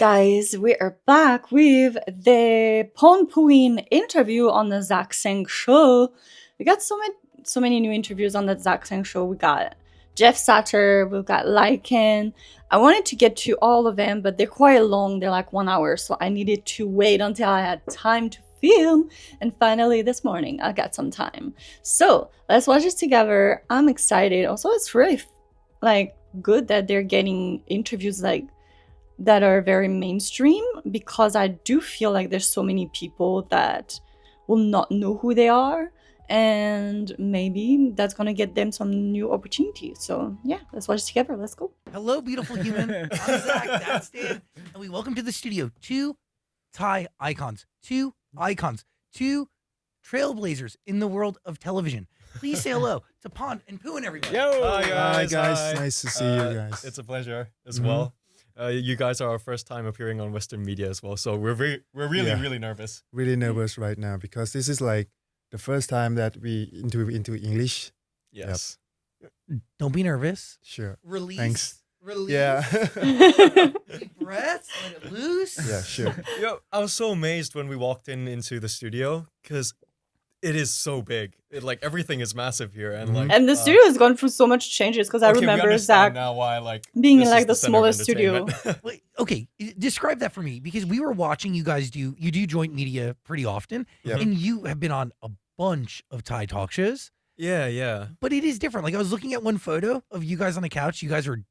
Guys, we are back with the pondphuwin interview on the Zach Sang show. We got so many new interviews on the Zach Sang show. We got Jeff Satter, we've got Lycan. I wanted to get to all of them, but they're quite long. They're like 1 hour, so I needed to wait until I had time to film. And finally, this morning, I got some time. So let's watch this together. I'm excited. Also, it's really good that they're getting interviews that are very mainstream, because I do feel like there's so many people that will not know who they are, and maybe that's gonna get them some new opportunities. So yeah, let's watch it together. Let's go. Hello, beautiful human. I'm Zach, that's Dan, and we welcome to the studio two Thai icons, two trailblazers in the world of television. Please say hello to Pond and Phuwin, everybody. Yo! Hi guys. Hi. Nice to see you guys. It's a pleasure as well. You guys are our first time appearing on Western media as well, so we're really nervous. Really nervous right now because this is like the first time that we into English. Yes. Don't be nervous. Sure. Release. Thanks. Release. Yeah. Deep breaths. Let it loose. Yeah, sure. Yo, I was so amazed when we walked into the studio because it is so big. Everything is massive here, and And the studio has gone through so much changes, because I okay, remember we Zach now why being this in is the center of smallest studio. entertainment. Wait, okay, describe that for me, because we were watching you guys do joint media pretty often, Yep. and you have been on a bunch of Thai talk shows. Yeah. But it is different. Like, I was looking at one photo of you guys on the couch. You guys were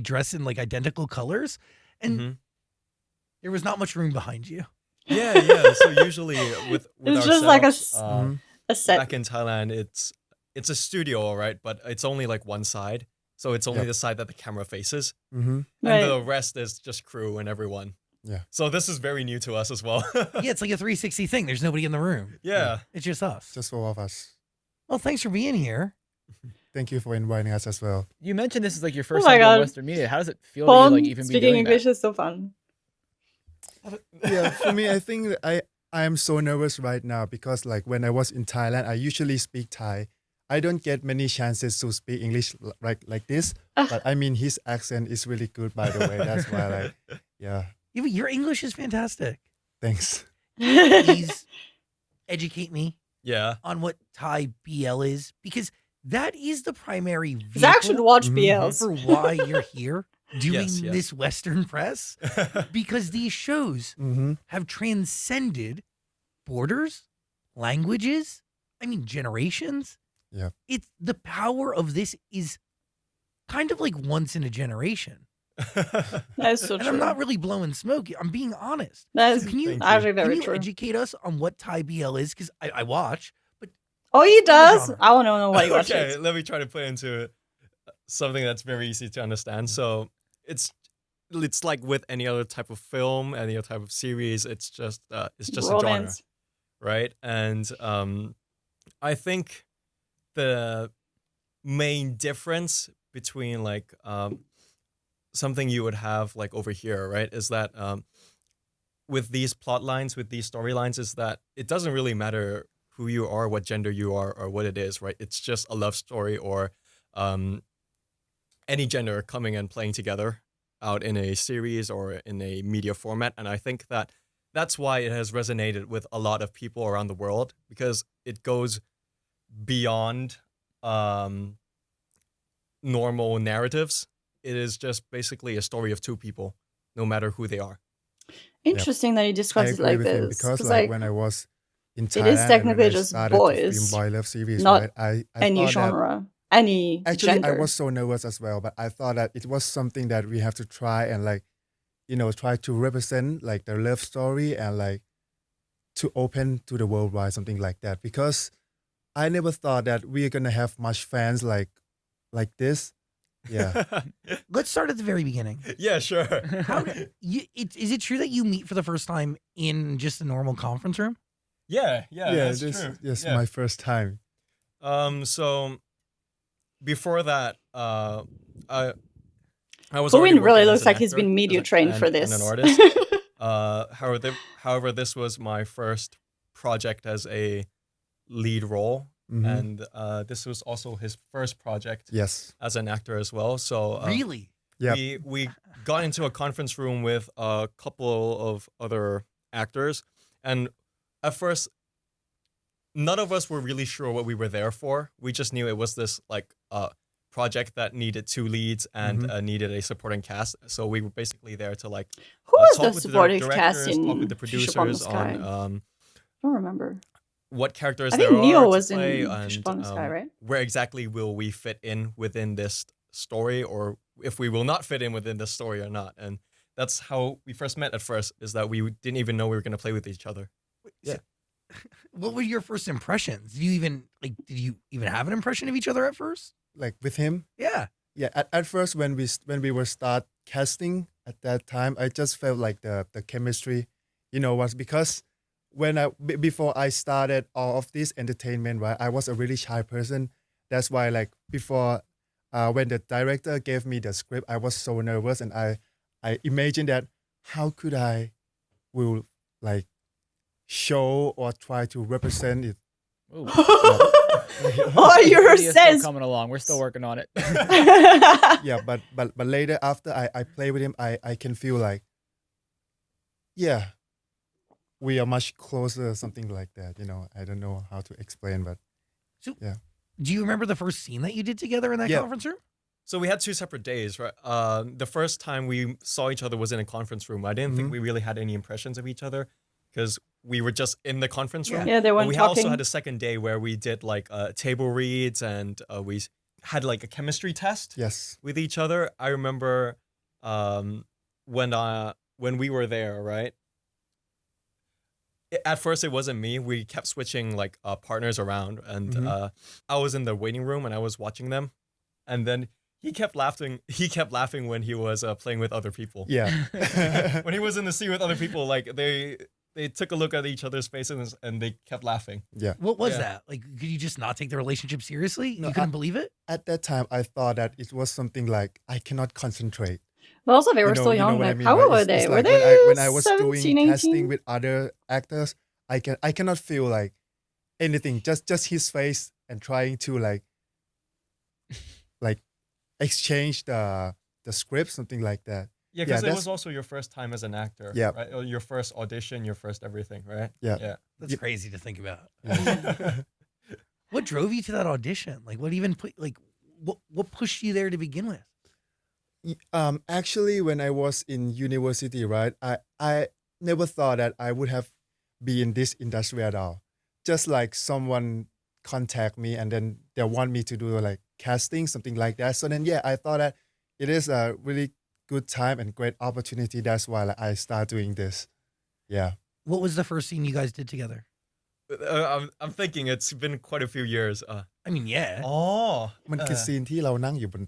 dressed in identical colors, and there was not much room behind you. Yeah. So usually with It's ourselves, just like a set. back in Thailand, it's a studio, all right, but it's only one side, so it's only the side that the camera faces, and Right. the rest is just crew and everyone. Yeah. So this is very new to us as well. Yeah, it's like a 360 thing. There's nobody in the room. Yeah. It's just us. Just for all of us. Well, thanks for being here. Thank you for inviting us as well. You mentioned this is your first my time doing God. Western media. How does it feel Pond to even be speaking doing English that? is so fun. Yeah, for me, I think that I am so nervous right now because when I was in Thailand, I usually speak Thai. I don't get many chances to speak English like this, but I mean his accent is really good, by the way. That's why yeah. Yeah, but your English is fantastic. Thanks. Please educate me Yeah. on what Thai BL is, because that is the primary Zach should vehicle watch BLs. for why you're here doing Yes. this Western press, because these shows have transcended borders, languages, generations. Yeah. It's the power of this is kind of like once in a generation. That's so And true. I'm not really blowing smoke. I'm being honest. That's Can you, Thank actually can very you true. educate us on what Thai BL is? Because I watch, but Oh, he does? genre. I want to know what you watch. Okay, let me try to put into something that's very easy to understand. So it's like with any other type of film, any other type of series. It's just a genre, Romance. right? And I think the main difference between something you would have over here, right, is that with these plot lines, with these storylines, is that it doesn't really matter who you are, what gender you are, or what it is, right? It's just a love story or any gender coming and playing together out in a series or in a media format. And I think that that's why it has resonated with a lot of people around the world, because it goes beyond normal narratives. It is just basically a story of two people, no matter who they are. Interesting that he I describes it agree like with him this. because 'Cause, when I was in Thailand, it is technically and when I just started to boys, film boy love series, not right? I any thought that genre, any actually gender. I was so nervous as well, but I thought that it was something that we have to try and try to represent the love story and to open to the worldwide, something like that, because I never thought that we're gonna have much fans like this. Yeah. let's start at the very beginning. Yeah, sure. How is it true that you meet for the first time in just a normal conference room? Yeah, that's This true. is Yeah. my first time. So before that, I was. Phuwin already really working looks as an like he's actor been media trained for and this. an artist. However, this was my first project as a lead role, and this was also his first project Yes. as an actor as well. So Really? Yep. We got into a conference room with a couple of other actors, and at first, none of us were really sure what we were there for. We just knew it was this like project that needed 2 leads and needed a supporting cast. So we were basically there to like Who was talk the with supporting the cast directors, talk with in the Ship on the producers Sky? on I don't remember. what characters I there think Neo are was to play in and Ship on the Sky, right? where exactly will we fit in within this story, or if we will not fit in within this story or not. And that's how we first met at first, is that we didn't even know we were going to play with each other. Yeah. What were your first impressions? Did you even have an impression of each other at first? Like with him. Yeah. Yeah, at first when we were start casting at that time, I just felt like the chemistry, was because before I started all of this entertainment, right, I was a really shy person. That's why like before, when the director gave me the script, I was so nervous, and I imagined that how could I will like show or try to represent it. Ooh. Oh, your Video's still sense. coming along. We're still working on it. Yeah, but later after I play with him, I can feel like, yeah, we are much closer, something like that. I don't know how to explain, but So, yeah. do you remember the first scene that you did together in that Yeah. conference room? So we had 2 separate days, right? The first time we saw each other was in a conference room. I didn't think we really had any impressions of each other because we were just in the conference room. Yeah, they But weren't we talking. also had a second day where we did like table reads, and we had like a chemistry test Yes. with each other. I remember when we were there, right? At first, it wasn't me. We kept switching like partners around, and I was in the waiting room and I was watching them, and then he kept laughing. He kept laughing when he was playing with other people. Yeah. When he was in the scene with other people, like they took a look at each other's faces and they kept laughing. Yeah. What was Yeah. that? Like, could you just not take the relationship seriously? No, You couldn't believe it? At that time, I thought that it was something like I cannot concentrate. But also, they were You know- still you know young. what I like, mean, how right? old were It's they? Were like they when I was 17, doing 18? casting with other actors, I cannot feel like anything. Just his face and trying to like exchange the script, something like that. Yeah, because it that's- was also your first time as an actor. Yeah. Right? Or your first audition, your first everything, right? Yeah. Yeah. That's crazy to think about. Yeah. What drove you to that audition? Like, what pushed you there to begin with? Actually, when I was in university, right, I never thought that I would have be in this industry at all. Just like someone contact me and then they want me to do like casting, something like that. So then, yeah, I thought that it is a really good time and great opportunity. That's why like, I start doing this. Yeah. What was the first scene you guys did together? I'm thinking it's been quite a few years. I mean, yeah. อ๋อ มันคือซีนที่เรานั่งอยู่บน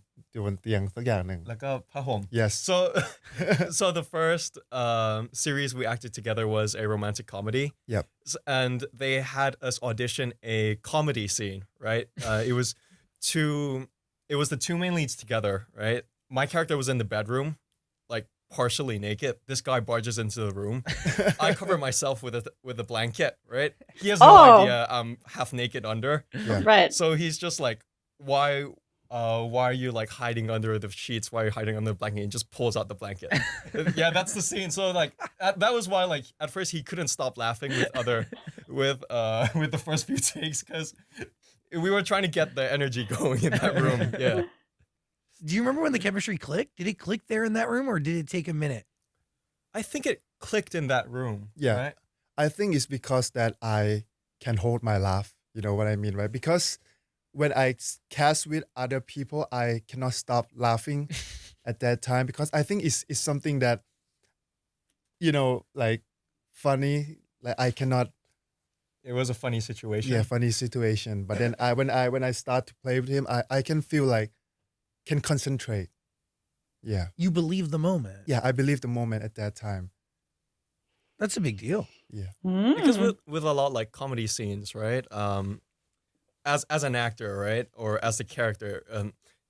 เตียงสักอย่างหนึ่ง แล้วก็ผ้าห่ม Yes. So the first series we acted together was a romantic comedy. Yep. And they had us audition a comedy scene, right? It was the 2 main leads together, right? My character was in the bedroom, like partially naked. This guy barges into the room. I cover myself with a blanket, right? He has no idea I'm half naked under. Yeah. Right. So he's just like, why are you like hiding under the sheets? Why are you hiding under the blanket? And just pulls out the blanket. Yeah, that's the scene. So like that was why like at first he couldn't stop laughing with the first few takes because we were trying to get the energy going in that room. Yeah. Do you remember when the chemistry clicked? Did it click there in that room, or did it take a minute? I think it clicked in that room. Yeah. Right? I think it's because that I can hold my laugh. You know what I mean, right? Because when I cast with other people, I cannot stop laughing at that time because I think it's something that, like funny. Like I cannot. It was a funny situation. Yeah, funny situation. But then when I start to play with him, I can feel like can concentrate. Yeah. You believe the moment. Yeah, I believe the moment at that time. That's a big deal. Yeah. Because with a lot like comedy scenes, right? As an actor, right, or as a character,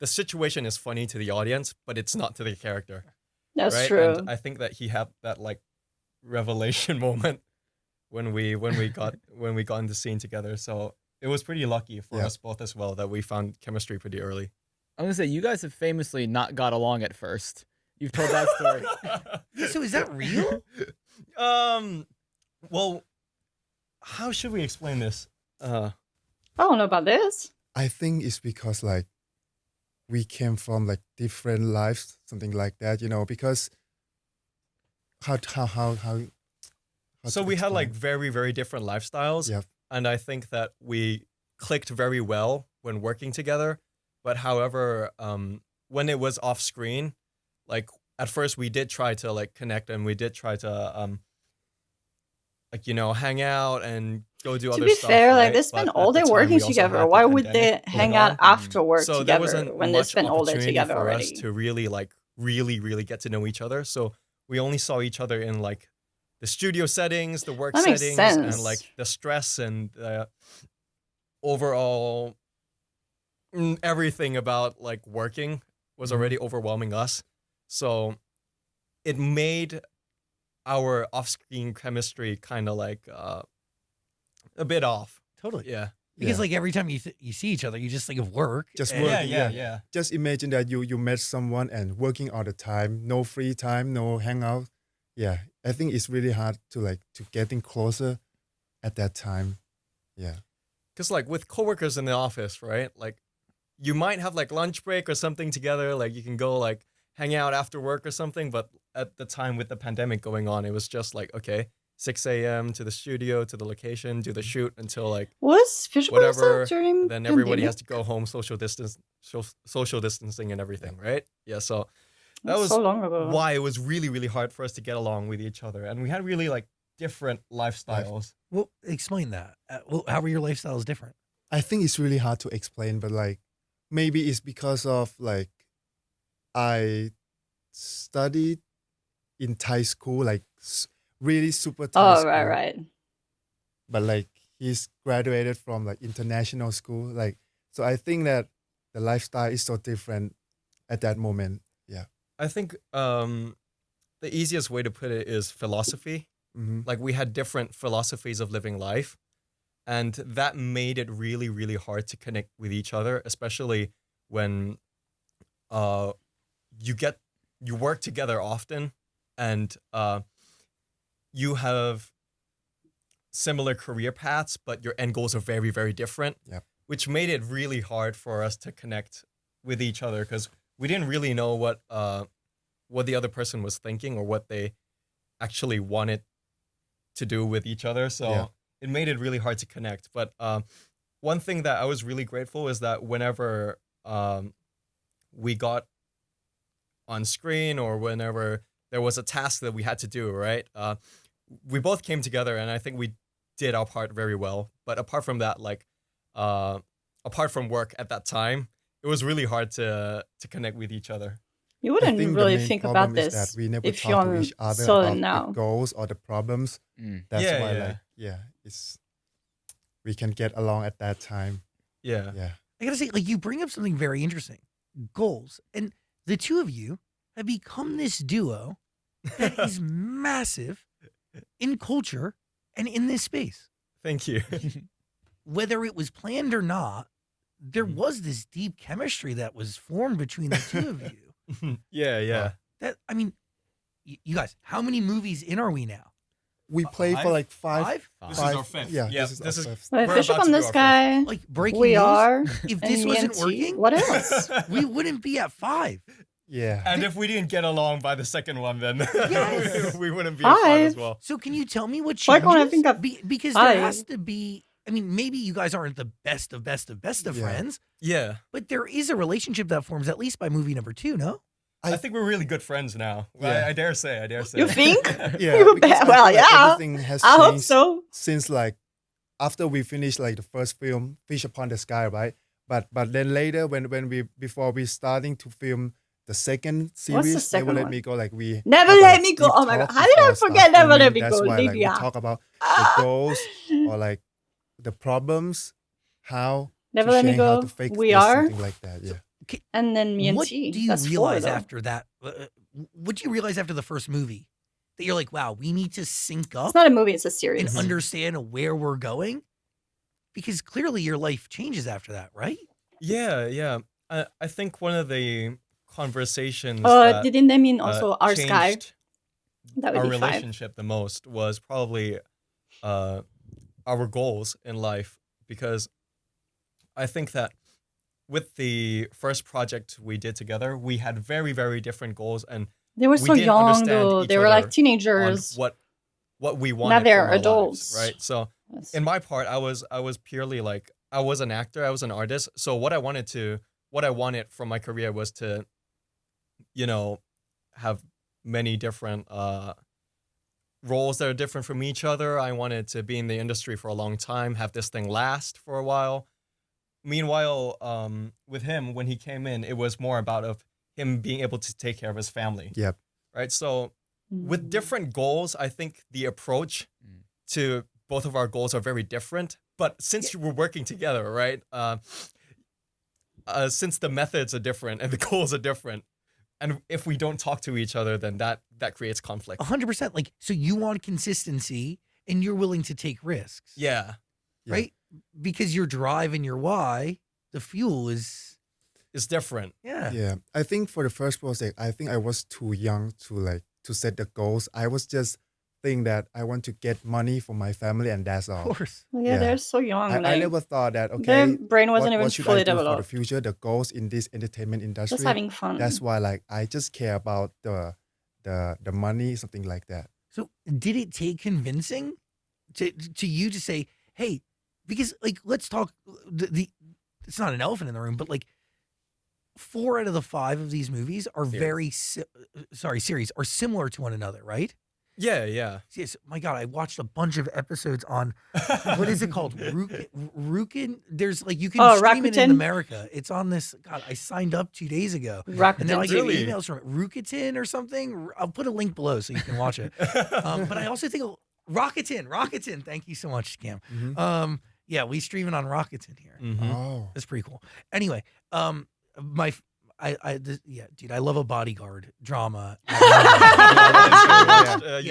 the situation is funny to the audience, but it's not to the character. That's right? true. And I think that he had that like revelation moment when we got in the scene together. So it was pretty lucky for Yeah. us both as well that we found chemistry pretty early. I'm gonna say you guys have famously not got along at first. You've told that story. So is that real? Well, how should we explain this? I don't know about this. I think it's because like we came from like different lives, something like that, you know, because how So to we had like explain? very, very different lifestyles. Yeah. And I think that we clicked very well when working together. But however, when it was off screen, like at first we did try to like connect and we did try to like, you know, hang out and go do To other be stuff. fair, like right? they spend But all at the day time, working we also together. had the Why would they pandemic hang going out on. after work So there together wasn't when they much spend all day opportunity together for already? us to really like really get to know each other. So we only saw each other in like the studio settings, the work That makes settings, sense. and like the stress and overall everything about like working was already overwhelming us. So it made our off-screen chemistry kind of like a bit off. Totally. Yeah. Because Yeah. like every time you see each other, you just think of work. Just and- work. Yeah. Just imagine that you met someone and working all the time, no free time, no hangout. Yeah, I think it's really hard to getting closer at that time. Yeah. Because like with coworkers in the office, right? Like you might have like lunch break or something together. Like you can go like hang out after work or something. But at the time with the pandemic going on, it was just like, okay, 6 a.m. to the studio, to the location, do the shoot until like Was Fishbowl whatever. during Then everybody has pandemic? to go home, social distancing and everything, right? Yeah. So that That's was so long ago. why it was really hard for us to get along with each other. And we had really like different lifestyles. Well, explain that. Well, how were your lifestyles different? I think it's really hard to explain, but like maybe it's because of like I studied in Thai school, like really super Thai Oh, school. right. But like he's graduated from like international school, like so I think that the lifestyle is so different at that moment. Yeah. I think the easiest way to put it is philosophy. Mm-hmm. Like we had different philosophies of living life, and that made it really hard to connect with each other, especially when you work together often and you have similar career paths, but your end goals are very different. Yep. Which made it really hard for us to connect with each other because we didn't really know what the other person was thinking or what they actually wanted to do with each other. So Yeah. it made it really hard to connect. But one thing that I was really grateful is that whenever we got on screen or whenever there was a task that we had to do, right? We both came together and I think we did our part very well. But apart from that, like apart from work at that time, it was really hard to connect with each other. You I wouldn't think the really main think problem about is this that we never if you talk to each other saw about it now. the goals or the problems. Mm. That's Yeah, why, yeah. like, it's we can get along at that time. Yeah. Yeah, I gotta say, like, you bring up something very interesting: goals, and the two of you have become this duo that is massive in culture and in this space. Thank you. Whether it was planned or not, there Mhm. was this deep chemistry that was formed between the two of you. yeah. That I mean, you guys, how many movies in are we now? we play for Five? like five. This Five- is our fifth. Yeah, Yeah, this is this our is- fifth. But We're fish about up on to do this our guy. Like breaking We news, are. if and this me wasn't and T. working, What else? we wouldn't be at 5. Yeah, And if we didn't get along by the second one, then Yes. we wouldn't be at 5 as Five. well. So can you tell me what Why changes? can't I think of because 5? there has to be. I mean, maybe you guys aren't the best of Yeah. friends, Yeah. but there is a relationship that forms at least by movie number 2. No, I think we're really good friends now. Yeah. I dare say. You think? yeah. You because bet. I Well, feel like yeah. everything has I hope changed so. since like after we finished like the first film, Fish Upon the Sky, right? But then later when we before we starting to film the second series, second Never Let one? Me Go, like we Never have, Let like, Me Go. we Oh my God. talk How did I before start forget Never Let filming. Me That's Go, why, like, we Lydia? talk about the goals or like the problems, how Never to Let Me change, how Go. to fix We this, are. something like that. Yeah. And then me and what T. do you That's 4, realize though. after that? What do you realize after the first movie that you're like, wow, we need to sync up It's not a movie, it's a and series. understand where we're going? Because clearly your life changes after that, right? Yeah. I think one of the conversations that didn't they mean also our sky? changed That would our be 5. relationship the most was probably our goals in life, because I think that with the first project we did together, we had very, very different goals, and They were we so didn't young understand though. each They were other like on teenagers. what we wanted they're from our adults. lives, right? So Yes. in my part, I was purely like, I was an actor, I was an artist. So what I wanted from my career was to, have many different roles that are different from each other. I wanted to be in the industry for a long time, have this thing last for a while. Meanwhile, with him, when he came in, it was more about of him being able to take care of his family. Yep. Right. So with different goals, I think the approach to both of our goals are very different. But since we're working together, right? Since the methods are different and the goals are different, and if we don't talk to each other, then that creates conflict. 100%. Like, so you want consistency and you're willing to take risks. Yeah. Right? Because your drive and your why, the fuel is different. Yeah. I think for the first project, I think I was too young to set the goals. I was just thinking that I want to get money for my family and that's all. Of course. Yeah, they're so young. I never thought that, okay, their brain wasn't even what should fully I do for the developed. future, the goals in this entertainment industry. Just having fun. That's why I just care about the money, something like that. So did it take convincing to you to say, hey, because let's talk, it's not an elephant in the room, but 4 out of the 5 of these movies are series are similar to one another, right? Yeah. Yes. My God, I watched a bunch of episodes on what is it called? Rukin. There's you can stream it in Rakuten? America. It's on this. God, I signed up 2 days ago. Rakuten. And then I get Really? emails from Rukitin or something. I'll put a link below so you can watch it. But I also think Rakuten. Thank you so much, Cam. Mhm. Yeah, we stream it on Rakuten here. Oh. That's pretty cool. Anyway, dude, I love a bodyguard drama. You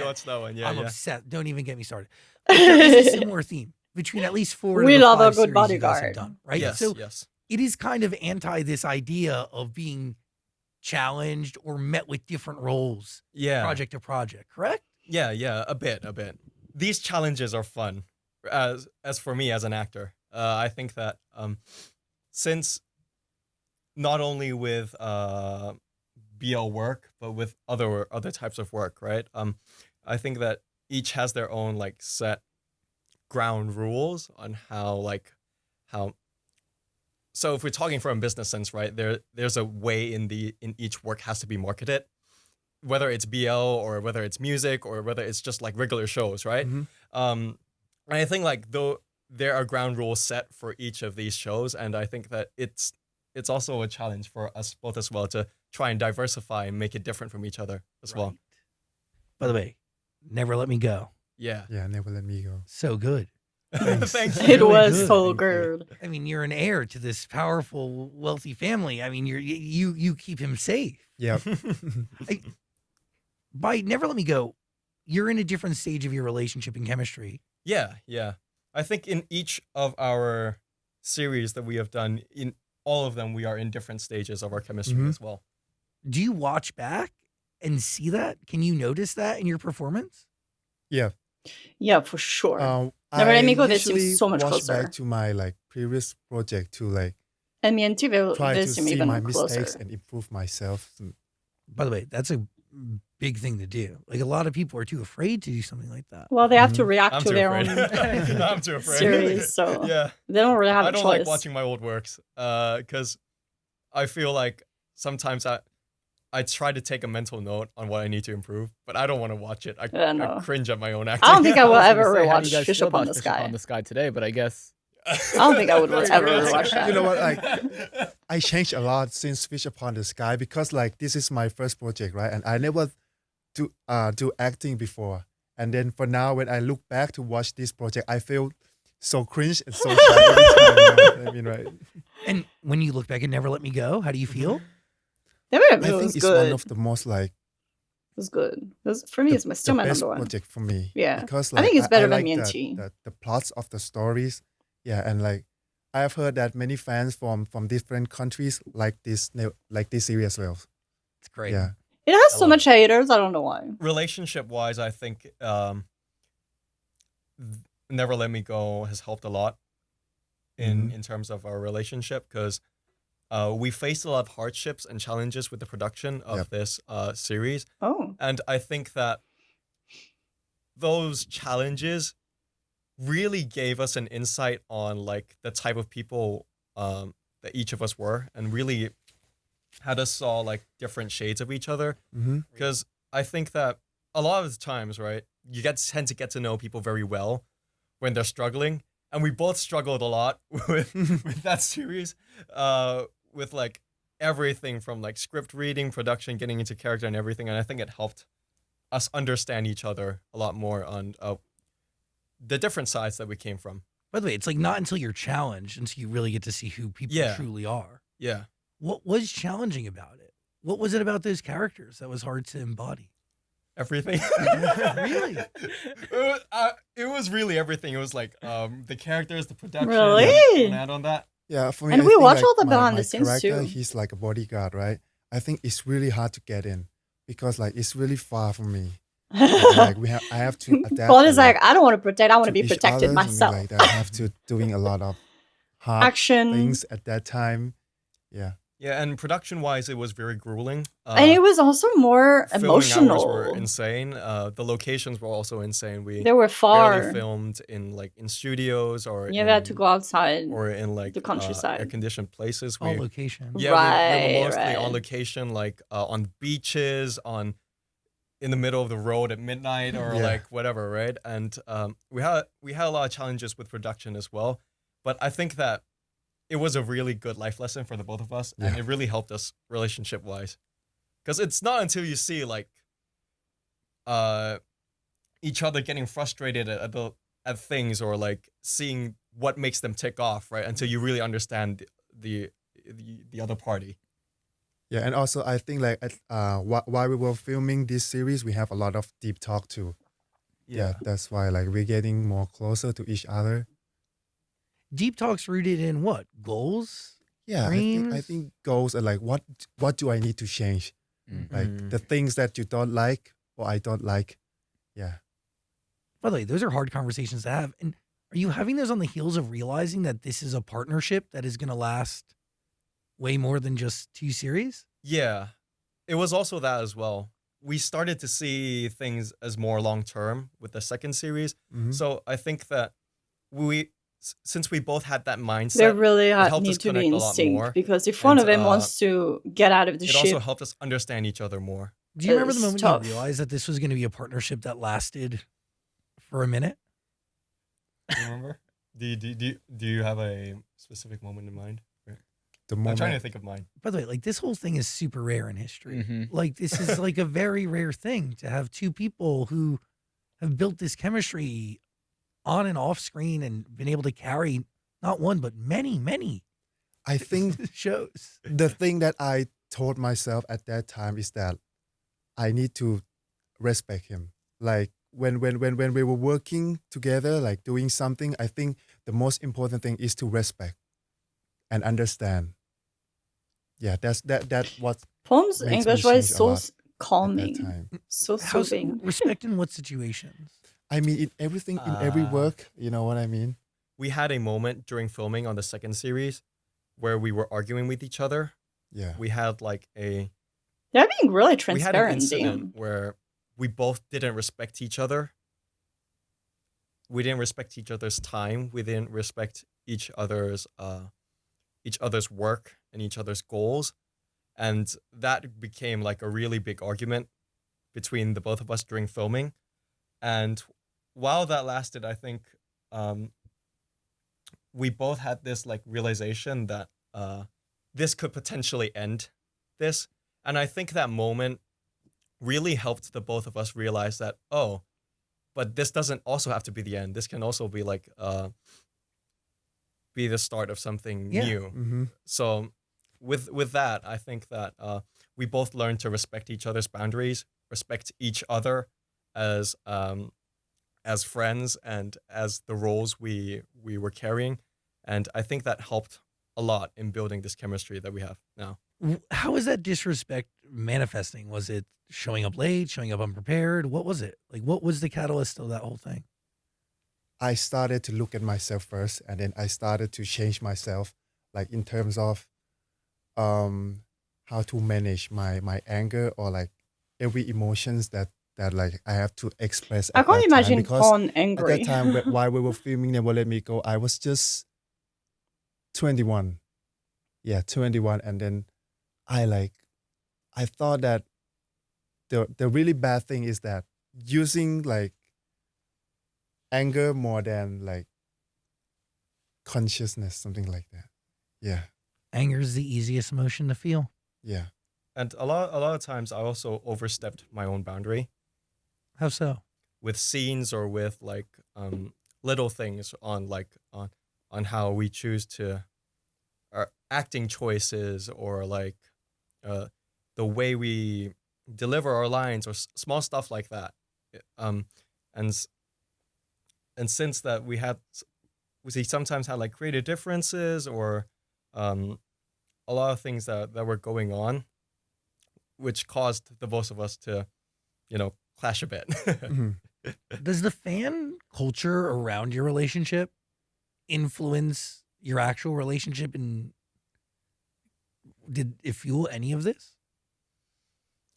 watched that one. Yeah, I'm yeah. obsessed. Don't even get me started. But there is a similar theme between at least 4 We of the love a 5 good series you guys have bodyguard. done, right? Yes, So yes. it is kind of anti this idea of being challenged or met with different roles, Yeah. project to project, correct? Yeah, a bit. These challenges are fun. As for me as an actor, I think that since not only with BL work, but with other types of work, right? I think that each has their own set ground rules on how. So if we're talking from a business sense, right? There's a way in each work has to be marketed, whether it's BL or whether it's music or whether it's just regular shows, right? Mhm. And I think though there are ground rules set for each of these shows, and I think that it's also a challenge for us both as well to try and diversify and make it different from each other as well. Right. By the way, Never Let Me Go. Yeah. Yeah, Never Let Me Go. So good. Thank It you. Really was good. so Thank you. good. I mean, you're an heir to this powerful, wealthy family. I mean, you keep him safe. Yep. By Never Let Me Go, you're in a different stage of your relationship and chemistry. Yeah. I think in each of our series that we have done, in all of them, we are in different stages of our chemistry Mhm. as well. Do you watch back and see that? Can you notice that in your performance? Yeah. Yeah, for sure. Never Let Me Go, they seem so much watch closer. back to my previous project to And me and T, try they to seem see even my closer. mistakes and improve myself. By the way, that's a big thing to do. A lot of people are too afraid to do something like that. Well, they have to Mhm. react I'm to too their afraid. own I'm too afraid. series, so Yeah. they don't really have I a don't choice. like watching my old works because I feel like sometimes I try to take a mental note on what I need to improve, but I don't want to watch it. I no. cringe at my own acting. I don't think I will was gonna ever say, how do rewatch you guys Fish feel Upon about the Fish Upon Sky. the Sky today, but I guess I don't think I would ever rewatch that. You know what? I changed a lot since Fish Upon the Sky because this is my first project, right? And I never do acting before. And then for now, when I look back to watch this project, I feel so cringe and so shy every time. You know what I mean, right? And when you look back at Never Let Me Go, how do you feel? Never Let Me I Go think was it's good. one of the most It was good. For me, it's still my best number one. project for me. Yeah. Because I think it's better than like me and T. the plots of the stories. Yeah, and I have heard that many fans from different countries like this series as well. It's great. Yeah. It has I so love much haters. I don't know why. Relationship wise, I think Never Let Me Go has helped a lot in terms of our relationship, because we faced a lot of hardships and challenges with the production of Yep. this series, Oh, and I think that those challenges really gave us an insight on like the type of people that each of us were, and really had us saw like different shades of each other. Mm-hmm. Because I think that a lot of the times, right, you tend to get to know people very well when they're struggling, and we both struggled a lot with that series, with like everything from like script reading, production, getting into character, and everything. And I think it helped us understand each other a lot more on the different sides that we came from. By the way, it's like not until you're challenged until you really get to see who people Yeah. truly are. Yeah. What was challenging about it? What was it about those characters that was hard to embody? Everything. Really? It was really everything. It was like the characters, the production. Really? And add on that. Yeah, for me, And I we think, watch like, all the my behind the scenes character, too. He's like a bodyguard, right? I think it's really hard to get in because like it's really far from me. Like I have to adapt. Paul a is lot like, I don't want to protect. I want to be each protected other, something myself. Like that. I have to doing a lot of hard Action. things at that time. Yeah. Yeah, and production-wise, it was very grueling. And it was also more filming hours were emotional. insane. The locations were also insane. We They were far. barely filmed in studios or You in, had to go outside. or in like the countryside. air-conditioned places. All location. Yeah, we were Right, mostly on right. location, like on beaches, in the middle of the road at midnight, or Yeah. like whatever, right? And we had a lot of challenges with production as well. But I think that it was a really good life lesson for the both of us, and Yeah. it really helped us relationship wise. Because it's not until you see like each other getting frustrated at things, or like seeing what makes them tick off, right? Until you really understand the other party. Yeah, and also I think like while we were filming this series, we have a lot of deep talk too. Yeah, that's why like we're getting more closer to each other. Deep talks rooted in what? Goals? Yeah, I Dreams? think goals are like what do I need to change? Like Mm. the things that you don't like or I don't like. Yeah. By the way, those are hard conversations to have. And are you having those on the heels of realizing that this is a partnership that is going to last way more than just 2 series? Yeah, it was also that as well. We started to see things as more long term with the second series. Mhm. So I think that since we both had that mindset, They really helped need us to be connect in a lot sync, more, because if one and, of them wants to get out of the it ship, also helped us understand each other more. Do you remember the It's moment tough. you realized that this was going to be a partnership that lasted for a minute? Do you remember? do you have a specific moment in mind? The I'm trying to moment. think of mine. By the way, like this whole thing is super rare in history. Mhm. Like this is like a very rare thing to have 2 people who have built this chemistry on and off screen and been able to carry not one but many I think shows. the thing that I told myself at that time is that I need to respect him. Like when we were working together, like doing something, I think the most important thing is to respect and understand. Yeah, that's what Pond's makes me English was change a so lot at calming, that time. so How soothing. respect in what situations? I mean, in everything, in every work, you know what I mean? We had a moment during filming on the second series where we were arguing with each other. Yeah. We had like They're being really we had an transparent. incident Damn. where we both didn't respect each other. We didn't respect each other's time. We didn't respect each other's work and each other's goals. And that became like a really big argument between the both of us during filming. And while that lasted, I think we both had this like realization that this could potentially end this. And I think that moment really helped the both of us realize that, oh, but this doesn't also have to be the end. This can also be like be the start of something Yeah. new. Mm-hmm. So with that, I think that we both learned to respect each other's boundaries, respect each other as friends and as the roles we were carrying, And I think that helped a lot in building this chemistry that we have now. How is that disrespect manifesting? Was it showing up late, showing up unprepared? What was it? Like, what was the catalyst of that whole thing? I started to look at myself first, and then I started to change myself, like in terms of how to manage my anger, or like every emotions that like I have to express I at can't that time. imagine Because Pawn at angry. that time, while we were filming Never Let Me Go, I was just 21. Yeah, 21. And then I thought that the really bad thing is that using like anger more than like consciousness, something like that. Yeah, Anger is the easiest emotion to feel. yeah. And a lot of times I also overstepped my own boundary How so? with scenes or with like little things on on how we choose to our acting choices, or like the way we deliver our lines, or small stuff like that. Um, and s- and since that we sometimes had like creative differences, or um, a lot of things that were going on, which caused the both of us to, clash a bit. Mhm. Does the fan culture around your relationship influence your actual relationship, and did it fuel any of this?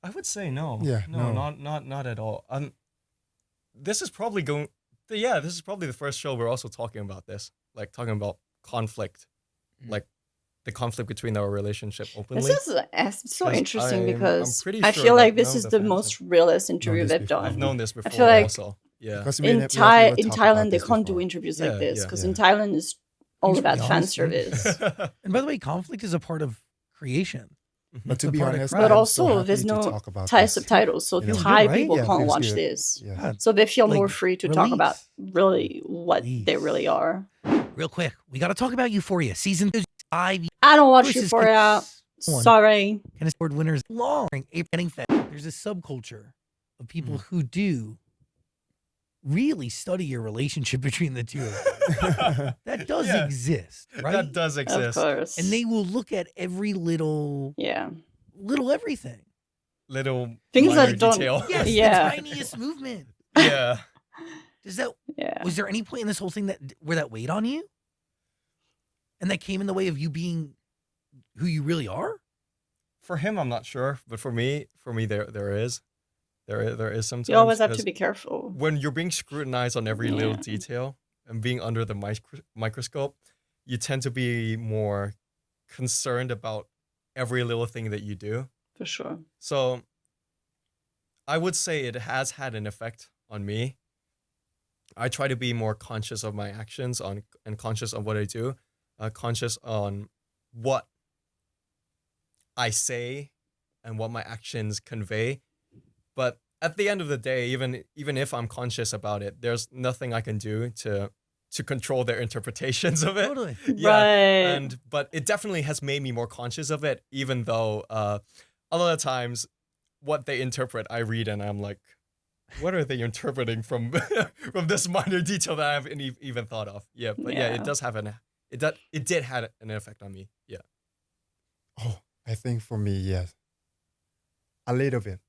I would say no. Yeah, no, no. not at all. This is probably going. Yeah, this is probably the first show we're also talking about this, like talking about conflict, like the conflict between our relationship openly. This is so 'Cause interesting I'm because pretty I sure feel that like this none of is the the fans most realist interview this they've before. I've done. known this I before feel like also. Yeah. Because in never Thailand talk about they this can't do before. interviews Yeah, like this yeah. because Yeah. in Thailand is all Thanks for about the fan honesty. service. And by the way, conflict is a part of creation. But to It's a be part of honest, craft. But I'm so also, happy there's to no talk about Thai this. subtitles, so You know? Feels Thai good, right? people Yeah, can't feels watch good. this. Yeah. God, So they feel more like, free to talk about release. really what they Release. really are. Real quick, we got to talk about Euphoria season 5. I don't watch Choices Euphoria. one. Sorry. Can award winners long. Getting fed. There's a subculture of people who do really study your relationship between the two of you. That does Yeah. exist, right? That does Of exist. course. And they will look at every little everything. Little Things minor that don't- detail. Yes, Yeah. the tiniest movement. Yeah. Does that? Yeah. Was there any point in this whole thing where that weighed on you, and that came in the way of you being who you really are? For him, I'm not sure, but for me, there is sometimes. You always have to 'cause be careful. when you're being scrutinized on every little Yeah. detail and being under the microscope, you tend to be more concerned about every little thing that you do. For sure. So I would say it has had an effect on me. I try to be more conscious of my actions and conscious of what I do, conscious on what I say and what my actions convey. But at the end of the day, even if I'm conscious about it, there's nothing I can do to control their interpretations of it. Totally. Right. But it definitely has made me more conscious of it, even though a lot of times what they interpret, I read and I'm like, what are they interpreting from from this minor detail that I haven't even thought of? Yeah, but yeah, Yeah. it does have it did have an effect on me. Yeah. Oh, I think for me, yes. A little bit.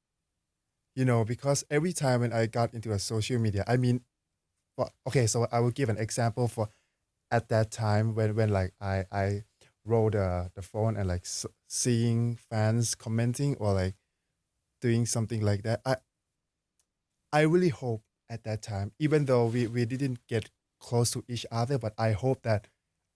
Because every time when I got into a social media, I mean, okay, so I will give an example for at that time when like I rolled the phone and like seeing fans commenting or like doing something like that. I really hope at that time, even though we didn't get close to each other, but I hope that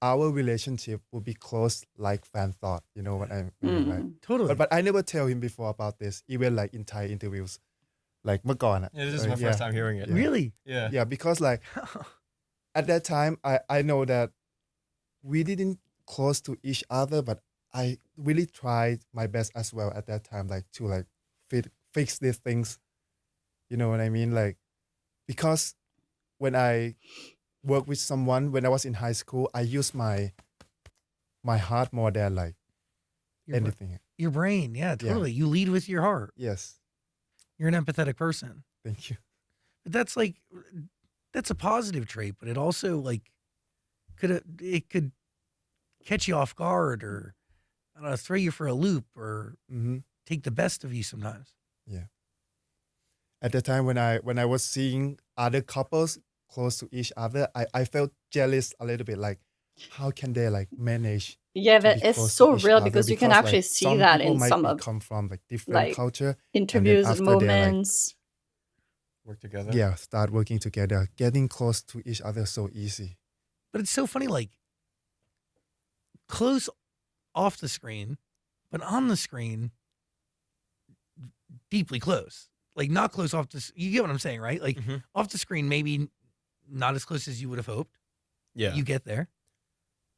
our relationship will be close like fan thought. You know what I mean, right? Totally. But I never tell him before about this, even like in Thai interviews. Like เมื่อก่อนอะ Yeah, this is my first time hearing it. Yeah. Really? Yeah. Yeah, because like at that time I know that we didn't close to each other, but I really tried my best as well at that time, like to like fix these things. You know what I mean? Like, because when I work with someone when I was in high school, I used my heart more than like anything. Your brain, yeah, totally. You lead with your heart. Yes, You're an empathetic person. thank you. But that's a positive trait, but it also like could catch you off guard, or I don't know, throw you for a loop, or take the best of you sometimes. Yeah. At the time when I was seeing other couples close to each other, I felt jealous a little bit. Like, how can they like manage? Yeah, To that be is close to so each real other? because you can Because, actually like, see some that people in might some be of come from like different like culture, interviews and after they're, like, moments. Work together. yeah, start working together, getting close to each other so easy. But it's so funny, like close off the screen, but on the screen, deeply close. Like not close off the. You get what I'm saying, right? Like Mhm. off the screen, maybe not as close as you would have hoped. Yeah. You get there,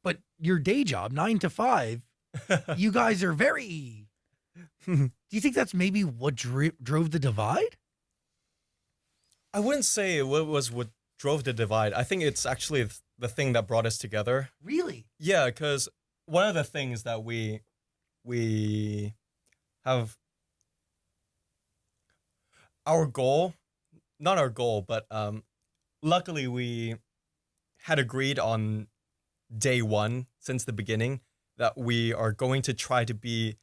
but your day job, 9 to 5, you guys are very. Do you think that's maybe what drove the divide? I wouldn't say it was what drove the divide. I think it's actually the thing that brought us together. Really? Yeah, because one of the things that we have our goal, not our goal, but luckily we had agreed on day one since the beginning that we are going to try to be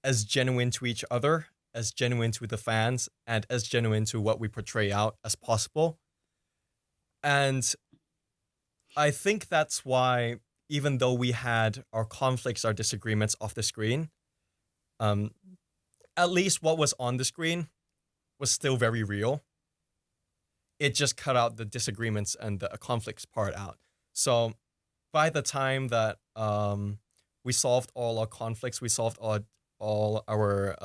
as genuine to each other, as genuine to the fans, and as genuine to what we portray out as possible. And I think that's why, even though we had our conflicts, our disagreements off the screen, at least what was on the screen was still very real. It just cut out the disagreements and the conflicts part out. So by the time that we solved all our conflicts, we solved all our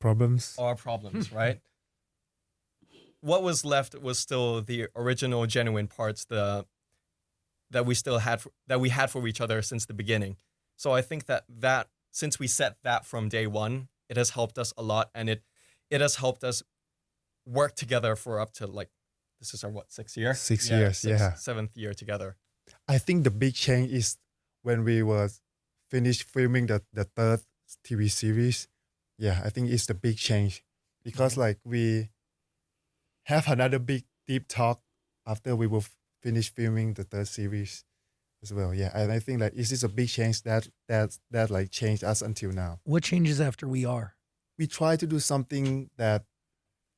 Problems. problems, right? What was left was still the original genuine parts that we still had that we had for each other since the beginning. So I think that since we set that from day one, it has helped us a lot, and it has helped us work together for up to like, this is our 6th year? 6 years, yeah. 7th year together. I think the big change is when we was finished filming the third TV series. Yeah, I think it's the big change because like we have another big deep talk after we will finish filming the third series as well. Yeah, and I think like this is a big change that like changed us until now. What changes after we are? We try to do something that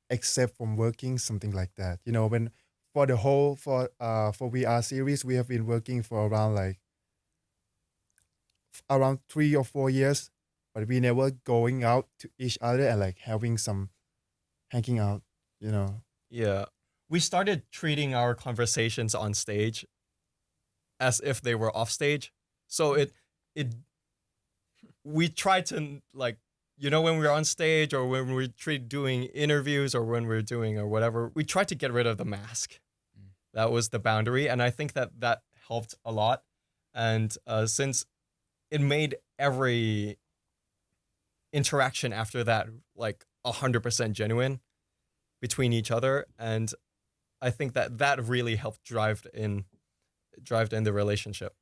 except from working, something like that. You know, when for the whole for VR series, we have been working for around 3 or 4 years, but we never going out to each other and like having some hanging out, you know. Yeah. We started treating our conversations on stage as if they were off stage. So we tried to like, you know, when we're on stage or when we're doing interviews or when we're doing or whatever, we tried to get rid of the mask. That was the boundary. And I think that helped a lot. And since it made every interaction after that like 100% genuine between each other. And I think that really helped drive in the relationship.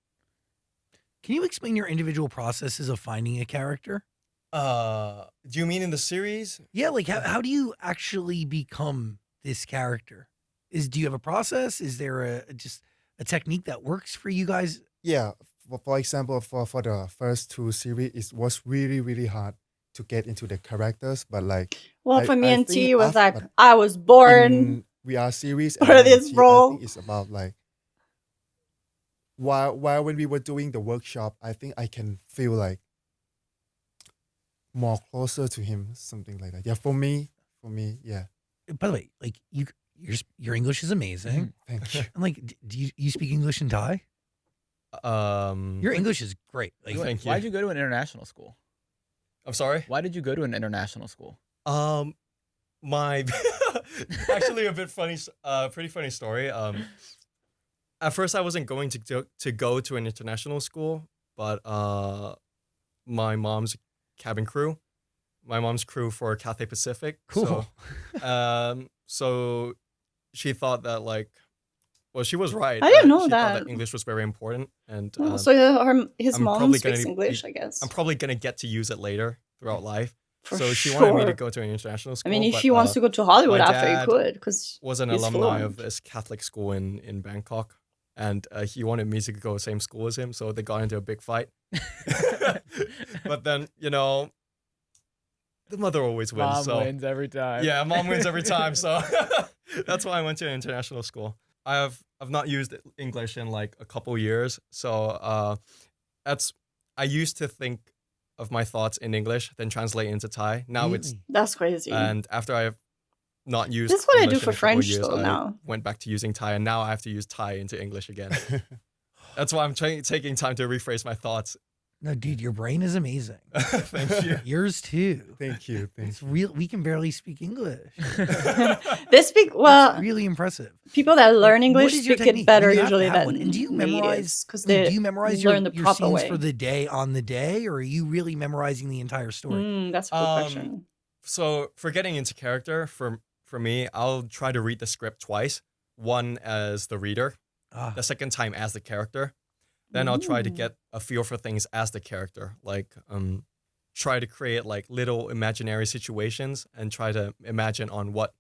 Can you explain your individual processes of finding a character? Do you mean in the series? Yeah, like how do you actually become this character? Do you have a process? Is there just a technique that works for you guys? Yeah, for example, for the first 2 series, it was really, really hard to get into the characters. But like, Well, for me I and think T, it was like, after- I was born. in VR series for and this T, role. I think it's about like while when we were doing the workshop, I think I can feel like more closer to him, something like that. Yeah, for me, yeah. By the way, like your English is amazing. Thank you. And like, do you speak English in Thai? Your English is great. Like, Thank you. Why'd you go to an international school? I'm sorry. Why did you go to an international school? My actually a bit funny, pretty funny story. At first I wasn't going to go to an international school, but my mom's cabin crew, my mom's crew for Cathay Pacific. Cool. So she thought that like, well, she was right. I didn't know she thought that. English was very important, and Oh, so his I'm mom probably speaks gonna English, be- I guess. I'm probably gonna get to use it later throughout life. For so she sure. wanted me to go to an international I school. mean, if but, he wants to go to Hollywood my after, he dad could, because was an he's alumni fluent. of this Catholic school in Bangkok, and he wanted me to go same school as him, so they got into a big fight. But then, the mother always wins. Mom so wins every time. yeah, mom wins every time. So that's why I went to an international school. I've not used English in like a couple years, so I used to think of my thoughts in English, then translate into Thai. Now it's That's crazy. and after I've not used This is what I English do in for a couple French years, though I now. went back to using Thai, and now I have to use Thai into English again. That's why I'm taking time to rephrase my thoughts. No, dude, your brain is amazing. Thank you. Yours too. Thank you. It's real. We can barely speak English. They speak well. It's really impressive. People that learn What English is your speak it technique? better You have to usually have than one. And do you memorize? because Do they you memorize your, learn the your proper scenes way. for the day on the day, or are you really memorizing the entire story? That's a good question. So for getting into character, for me, I'll try to read the script twice. One as the reader, the second time as the character. Then I'll try to get a feel for things as the character, like try to create like little imaginary situations and try to imagine on what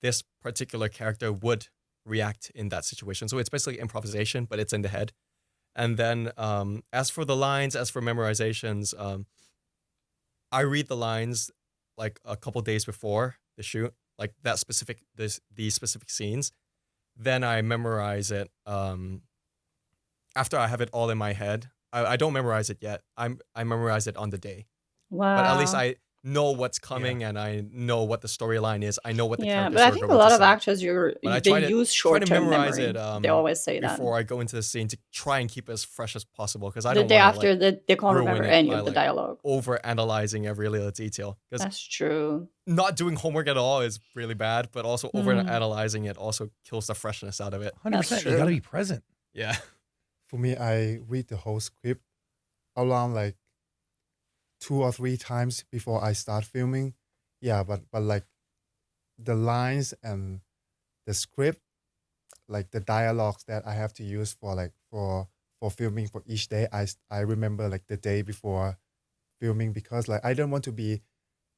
this particular character would react in that situation. So it's basically improvisation, but it's in the head. And then as for the lines, as for memorizations, I read the lines like a couple days before the shoot, like these specific scenes. Then I memorize it. After I have it all in my head, I don't memorize it yet. I memorize it on the day. Wow. But at least I know what's coming and I know what the storyline is. I know what the characters but I are think a going lot to of say. actors But I they try to- use try to short-term memorize memory. it, They always say that. before I go into the scene to try and keep it as fresh as possible because I The don't day want after, they can't ruin remember it any by, of the like, dialogue. over analyzing every little detail. Because That's true. not doing homework at all is really bad, but also over Mm. analyzing it also kills the freshness out of it. 100%. You true. got to be present. Yeah. For me, I read the whole script around like 2 or 3 times before I start filming. Yeah, but like the lines and the script, like the dialogues that I have to use for filming for each day, I remember like the day before filming because like I don't want to be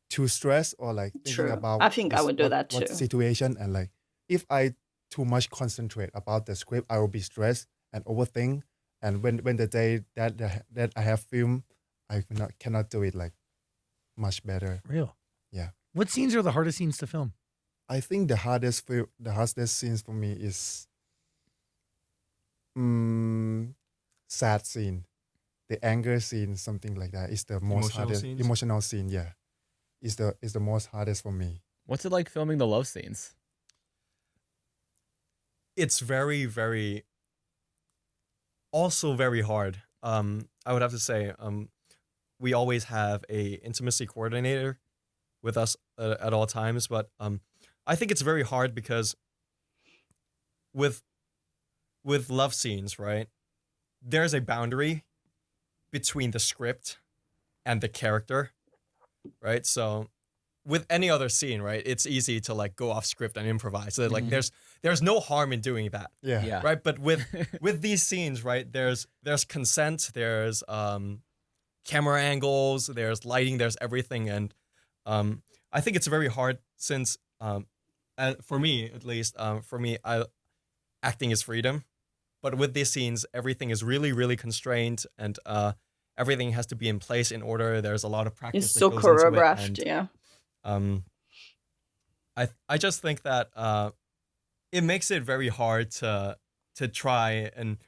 too stressed or like thinking True. about I think I would do that what too. situation, and like if I too much concentrate about the script, I will be stressed and overthink. And when the day that I have film, I cannot do it like much better. Real. Yeah. What scenes are the hardest scenes to film? I think the hardest scenes for me is sad scene, the anger scene, something like that. Is the most Emotional hardest scenes? emotional scene. Yeah, is the most hardest for me. What's it like filming the love scenes? It's very, very, also very hard. I would have to say, we always have a intimacy coordinator with us at all times, but I think it's very hard because with love scenes, right? There's a boundary between the script and the character, right? So with any other scene, right, it's easy to like go off script and improvise. So like there's no harm in doing that. Yeah. Right, but with these scenes, right, there's consent, there's camera angles, there's lighting, there's everything, and I think it's very hard since for me at least, acting is freedom, but with these scenes, everything is really, really constrained, and everything has to be in place in order. There's a lot of practice. It's that so goes into it, choreographed. and, Yeah. I just think that it makes it very hard to try and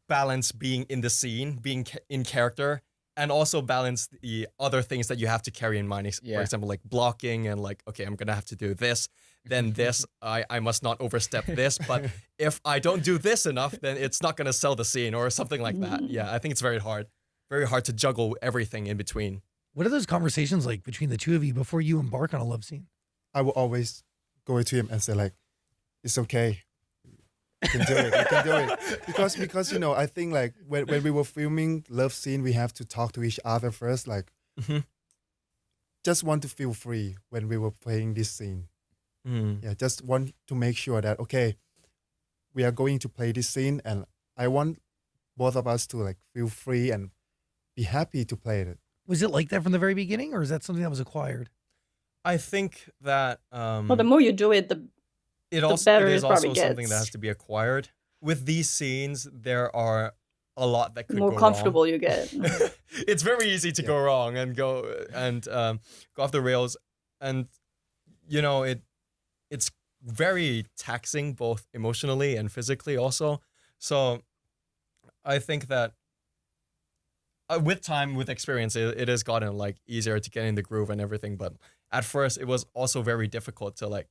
balance being in the scene, being in character, and also balance the other things that you have to carry in mind. Yeah. For example, like blocking and like, okay, I'm gonna have to do this, then this. I must not overstep this, but if I don't do this enough, then it's not gonna sell the scene or something like that. Yeah, I think it's very hard to juggle everything in between. What are those conversations like between the two of you before you embark on a love scene? I will always go to him and say like, it's okay. You can do it. You can do it. Because I think like when we were filming love scene, we have to talk to each other first. Like, just want to feel free when we were playing this scene. Yeah, just want to make sure that okay, we are going to play this scene, and I want both of us to like feel free and be happy to play it. Was it like that from the very beginning, or is that something that was acquired? I think that Well, the more you do it, the it better is it also probably something gets. that has to be acquired. with these scenes, there are a lot that The could more go comfortable you get. wrong. It's very easy to go wrong and go off the rails, and you know it's very taxing both emotionally and physically also. So I think that with time, with experience, it has gotten like easier to get in the groove and everything. But at first, it was also very difficult to like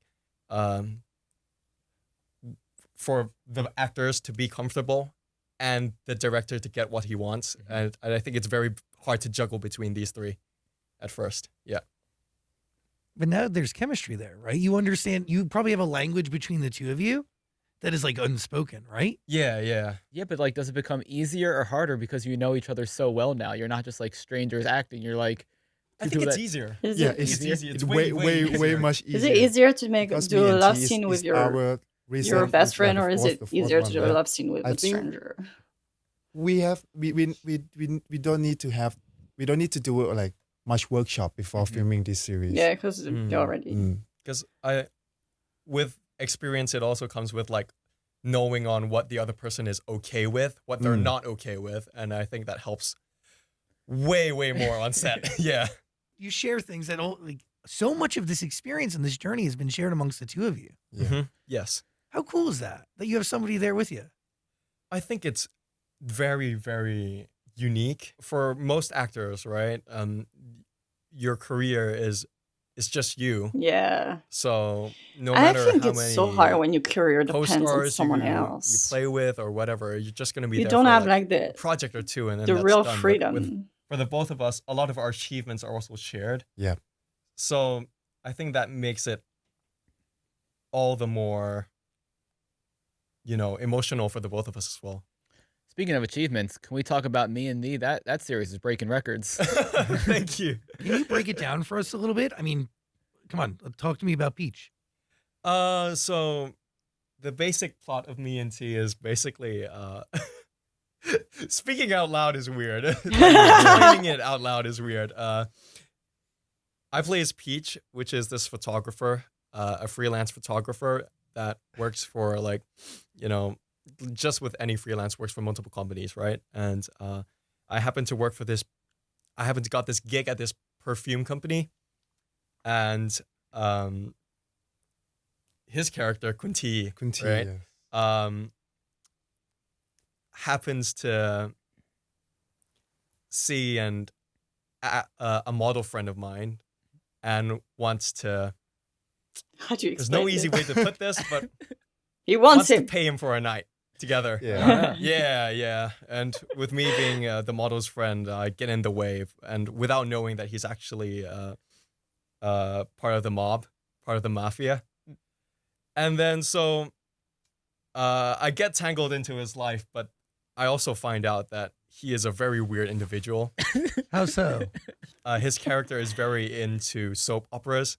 for the actors to be comfortable and the director to get what he wants. And I think it's very hard to juggle between these three at first. Yeah. But now there's chemistry there, right? You understand, you probably have a language between the two of you that is like unspoken, right? Yeah, yeah. Yeah, but like, does it become easier or harder because you know each other so well now? You're not just like strangers acting. You're like, I think it's easier. Is Yeah, it, it's easier. It's way much easier. is it easier to Because do me a and love T scene with is your our recent, best friend, like, or is the it fourth easier to one, do a right? love scene with I a think stranger? we don't need to do like much workshop before filming this series. Yeah, because they already. Because with experience, it also comes with like knowing on what the other person is okay with, what they're not okay with, and I think that helps way more on set. Yeah. You share things that don't like so much of this experience and this journey has been shared amongst the two of you. Yeah. Yes. How cool is that you have somebody there with you? I think it's very unique for most actors, right? Your career is just you. Yeah. So no I matter think how it's many so hard when your career depends on co-stars someone you else. play with or whatever, you're just gonna be You there don't for have like like a the project or two, and then the that's real done. But freedom. for the both of us, a lot of our achievements are also shared. Yeah. So I think that makes it all the more, emotional for the both of us as well. Speaking of achievements, can we talk about Me and Thee? That series is breaking records. Thank you. Can you break it down for us a little bit? I mean, come on, talk to me about Peach. So the basic plot of Me and T is basically speaking out loud is weird. Like, explaining it out loud is weird. I play as Peach, which is this photographer, a freelance photographer that works for like, just with any freelance, works for multiple companies, right? And I happen to got this gig at this perfume company, and his character Kunti, right? Yes. Happens to see a model friend of mine and wants to. How do you There's explain no easy it? way to put this, but He wants to him. pay him for a night together. Yeah. Yeah. And with me being the model's friend, I get in the way, and without knowing that he's actually part of the mob, part of the mafia. And then so I get tangled into his life, but I also find out that he is a very weird individual. How so? His character is very into soap operas.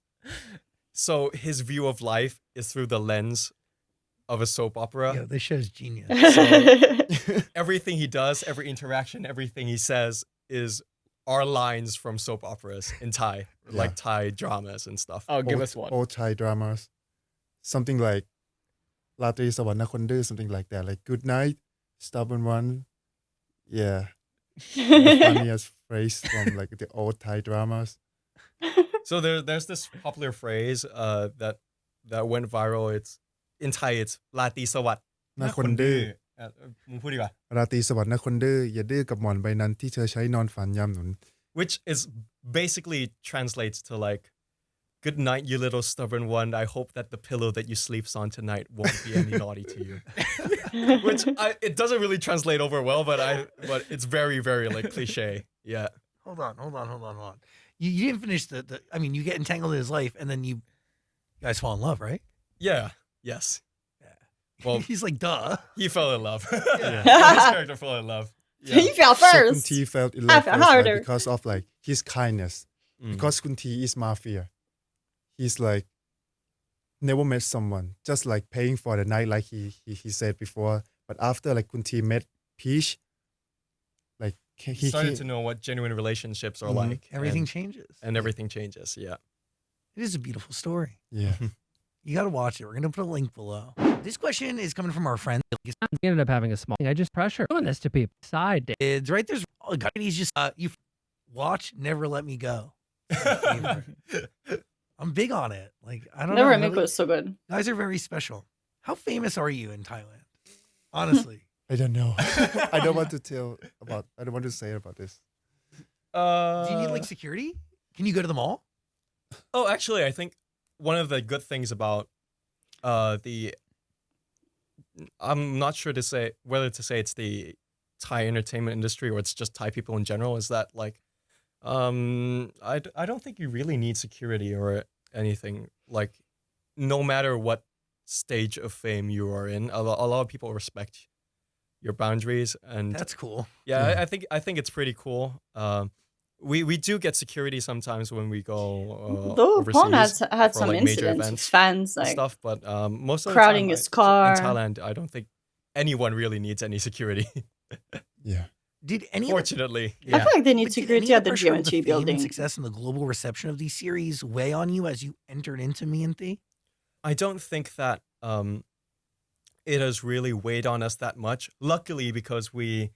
So his view of life is through the lens of a soap opera. Yeah, this show's genius. Everything he does, every interaction, everything he says are lines from soap operas in Thai, like Thai dramas and stuff. Oh, give us one. Old Thai dramas. Something like Latri Sawarnakondu, something like that. Like Good Night, Stubborn One. Yeah. The funniest phrase from like the old Thai dramas. So there's this popular phrase that went viral. It's in Thai. It's Lati Sawat. น่าคนดื้อ มึงพูดดีกว่า ราตรีสวัสดิ์นะคนดื้ออย่าดื้อกับหมอนใบนั้นที่เธอใช้นอนฝันยามหนุน Which is basically translates to like, good night, you little stubborn one. I hope that the pillow that you sleeps on tonight won't be any naughty to you. Which it doesn't really translate over well, but it's very like cliche. Yeah. Hold on. You didn't finish the I mean, you get entangled in his life, and then you guys fall in love, right? Yeah. Yes. Well, He's like, duh. he fell in love. Yeah. His character fell in love. Yeah. He fell So first. Kunti felt in I love fell first, right? harder. Because of like his kindness. Mm. Because Kunti is mafia. He's like never met someone, just like paying for the night, like he said before. But after like Kunti met Peach, like He started to know what genuine relationships are like. Everything and, changes. and everything changes. Yeah. It is a beautiful story. Yeah. You got to watch it. We're going to put a link below. This question is coming from our friend. We ended up having a small thing. I just pressure doing this to people. Side day. It's right there's a guy. He's just you watch Never Let Me Go. I'm big on it. Like I don't Never know. Let Me really- Go is so good. Guys are very special. How famous are you in Thailand? Honestly. I don't know. I don't want to say about this. Do you need like security? Can you go to the mall? Oh, actually, I think one of the good things about I'm not sure to say whether to say it's the Thai entertainment industry or it's just Thai people in general, is that like I don't think you really need security or anything. Like no matter what stage of fame you are in, a lot of people respect your boundaries, and That's cool. yeah, Yeah. I think it's pretty cool. We do get security sometimes when we go Though overseas Pon has had for, some like, major incidents with events fans and like stuff, but most of crowding the time, his car. in Thailand, I don't think anyone really needs any security. Yeah. Did any Fortunately, I feel like they need But did security any at of the pressure of the GMT fame building. and success and the global reception of these series weigh on you as you entered into Me and Thee? I don't think that it has really weighed on us that much. Luckily, because we've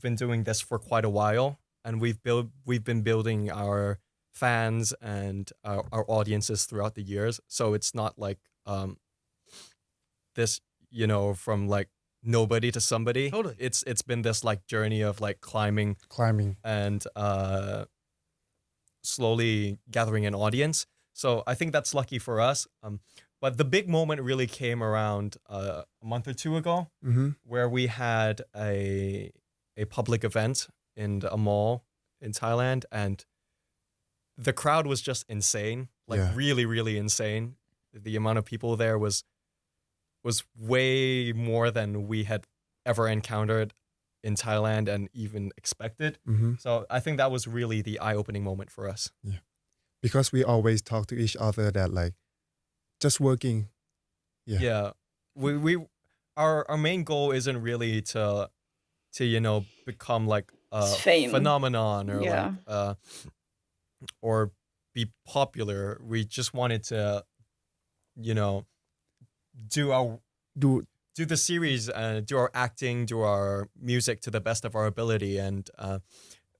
been doing this for quite a while, and we've been building our fans and our audiences throughout the years. So it's not like this, from like nobody to somebody. Totally. It's been this like journey of like climbing and slowly gathering an audience. So I think that's lucky for us. But the big moment really came around a month or two ago, Mm-hmm. where we had a public event in a mall in Thailand, and the crowd was just insane, like Yeah. really, really insane. The amount of people there was way more than we had ever encountered in Thailand and even expected. Mm-hmm. So I think that was really the eye-opening moment for us. Because we always talk to each other that like just working. Yeah. Yeah. Our main goal isn't really to become like a It's fame. phenomenon or Yeah. like or be popular. We just wanted to do the series, do our acting, do our music to the best of our ability, and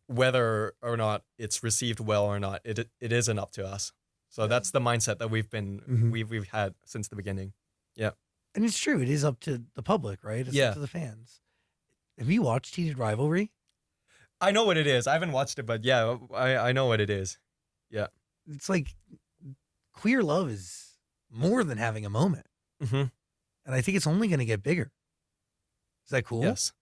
whether or not it's received well or not, it isn't up to us. So that's the mindset that Mhm. we've had since the beginning. And it's true. It is up to the public, right? It's Yeah. up to the fans. Have you watched Heated Rivalry? I know what it is. I haven't watched it, but yeah, I know what it is. It's like queer love is more than having a moment. Mm-hmm. And I think it's only going to get bigger. Is that cool? Yes,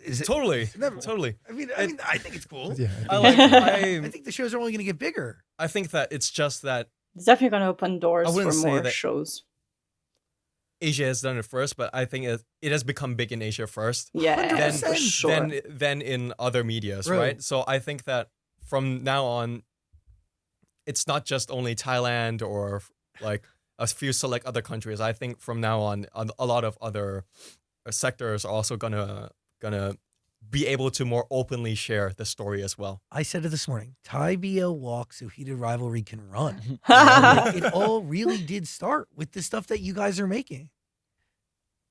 Is it? totally, Never- totally. I mean, I think it's cool. Yeah. I like. I think the shows are only going to get bigger. I think that it's just that It's definitely going to open doors I for wouldn't say more that- shows. Asia has done it first, but I think it has become big in Asia first. Yeah, 100%. for sure. Then in other medias, Right. right? So I think that from now on, it's not just only Thailand or like a few select other countries. I think from now on, a lot of other sectors are also gonna be able to more openly share the story as well. I said it this morning. Thai BL walks so Heated Rivalry can run. It all really did start with the stuff that you guys are making.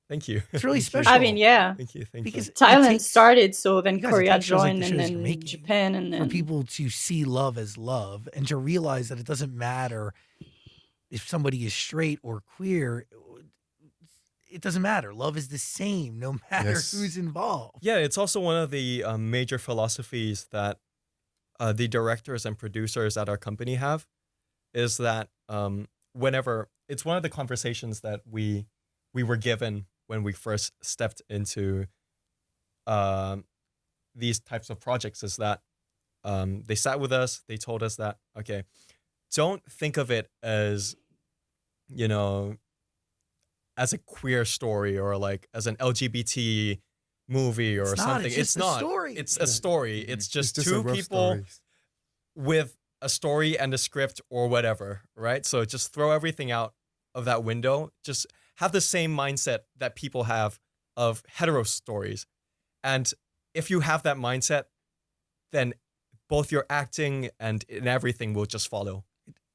Thank you. It's really Thank you. special. I mean, yeah. Thank you. Because it Thailand takes- started, so then you guys, it Korea takes shows like joined, the and shows you're then making Japan, and for then people to see love as love and to realize that it doesn't matter if somebody is straight or queer. It doesn't matter. Love is the same no matter Yes. who's involved. Yeah, it's also one of the major philosophies that the directors and producers at our company have, is that whenever it's one of the conversations that we were given when we first stepped into these types of projects, is that they sat with us, they told us that, okay, don't think of it as, as a queer story or like as an LGBT movie or It's not, something. it's just a not. story. It's a story. It's just a two rough people story. with a story and a script or whatever, right? So just throw everything out of that window. Just have the same mindset that people have of hetero stories. And if you have that mindset, then both your acting and everything will just follow.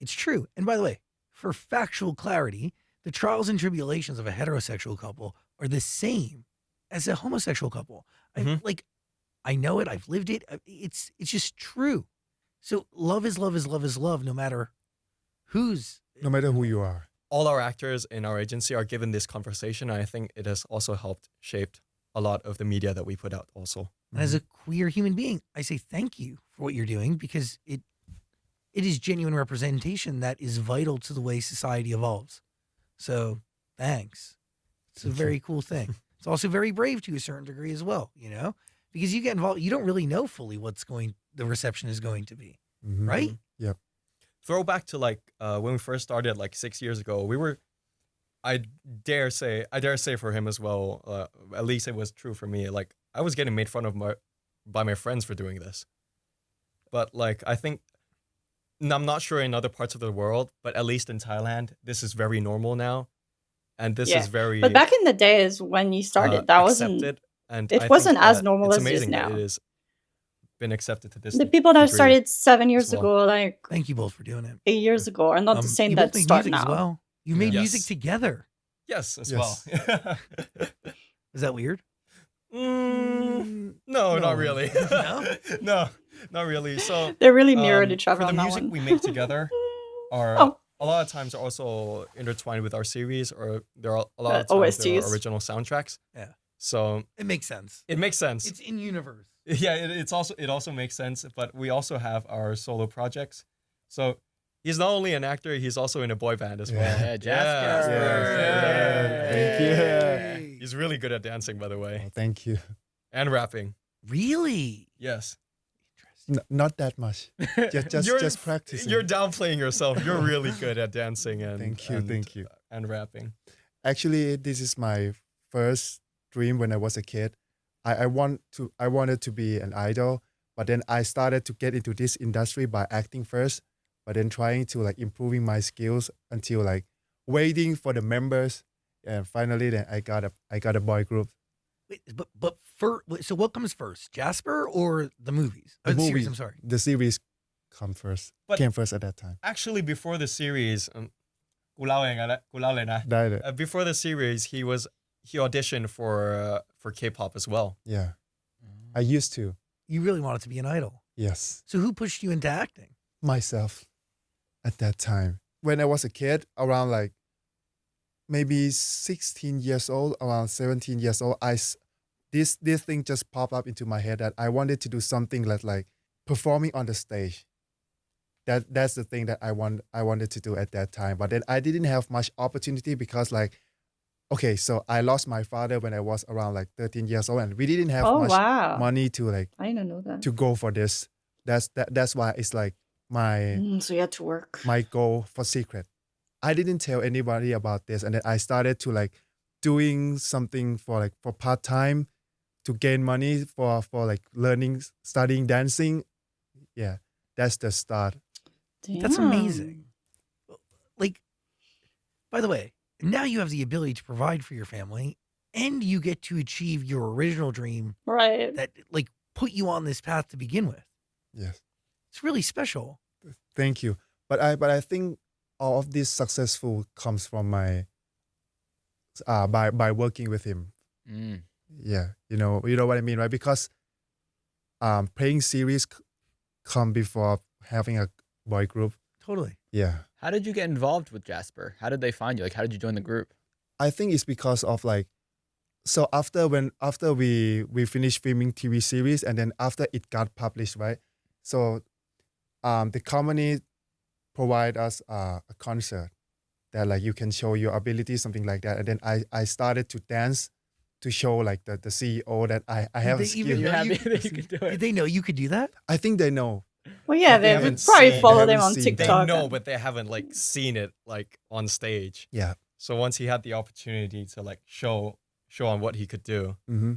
It's true. And by the way, for factual clarity, the trials and tribulations of a heterosexual couple are the same as a homosexual couple. I know it. I've lived it. It's just true. So love is love is love is love, no matter No matter who you are. All our actors in our agency are given this conversation, and I think it has also helped shaped a lot of the media that we put out also. And as a queer human being, I say thank you for what you're doing, because it is genuine representation that is vital to the way society evolves. So thanks. It's a very cool thing. It's also very brave to a certain degree as well, because you get involved, you don't really know fully the reception is going to be, Mhm. right? Yep. Throwback to when we first started 6 years ago, I dare say for him as well, at least it was true for me. I was getting made fun of by my friends for doing this. But I think, I'm not sure in other parts of the world, but at least in Thailand, this is very normal now. And this is very But back in the days when you started, that wasn't. accepted. And It I wasn't think as that normal it's as it is amazing that now. it has been accepted to this The people that degree started 7 years as well. ago, Thank you both for doing it. 8 years ago, are not the same you that both make start music now. as well. You made Yes. music together. Yes, as Yes. well. Is that weird? No, No. not really. No? No, not really. So They really mirrored each other for the on that music one. we make together are Oh. a lot of times are also intertwined with our series, or there are a lot of times there OSTs. are original soundtracks. Yeah. So It makes sense. it makes sense. It's in universe. Yeah, it also makes sense. But we also have our solo projects. So he's not only an actor, he's also in a boy band as well. Yeah, Jasper. Yeah. Thank you. He's really good at dancing, by the way, Oh, thank you. and rapping. Really? Yes. Not that much. Just practicing. You're downplaying yourself. You're really good at dancing and Thank you. and rapping. Actually, this is my first dream when I was a kid. I wanted to be an idol, but then I started to get into this industry by acting first, but then trying to improving my skills until waiting for the members, and finally then I got a boy group. Wait, so what comes first, Jasper or the movies? The series, movie. I'm sorry. The series came first at that time. Actually, before the series, กูเล่าเองอะกูเล่าเลยนะ ได้เลย Before the series, he auditioned for K-pop as well. Yeah. I used to. You really wanted to be an idol. Yes. So who pushed you into acting? Myself at that time. When I was a kid, around maybe 16 years old, around 17 years old, this thing just popped up into my head that I wanted to do something like performing on the stage. That's the thing that I wanted to do at that time. But then I didn't have much opportunity because okay, so I lost my father when I was around 13 years old, and we didn't have Oh much wow! money to I didn't know that. to go for this. That's why it's my So you had to work. my goal for secret. I didn't tell anybody about this, and then I started to doing something for part time to gain money for learning, studying dancing. Yeah, that's the start. That's Damn. amazing. By the way, now you have the ability to provide for your family, and you get to achieve your original dream Right. that put you on this path to begin with. Yes, It's really special. thank you. But I think all of this successful comes from my by working with him. Mm. Yeah, you know what I mean, right? Because playing series come before having a boy group. Totally. Yeah. How did you get involved with Jasper? How did they find you? How did you join the group? I think it's because of so after we finished filming TV series, and then after it got published, right? So the company provide us a concert that you can show your ability, something like that. And then I started to dance to show the CEO that I have a Did they skill. even You're know happy that you could do it. Did they know you could do that? I think they know. Well, yeah, But they they haven't probably seen- follow they them on haven't seen They TikTok. know, but they haven't seen it on stage. Yeah. So once he had the opportunity to show on what he could do. Mm-hmm.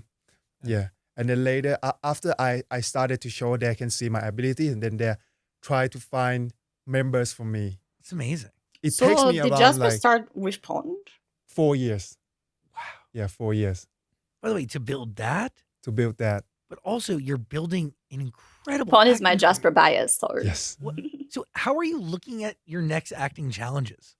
Yeah. And then later, after I started to show they can see my ability, and then they try to find members for me. It's amazing. It So takes me did around Jasper start with Pond? 4 years. Wow. Yeah, 4 years By the way, to build that, to build that. but also you're building an incredible. Pond is my acting Jasper career. bias. Sorry. Yes. So how are you looking at your next acting challenges?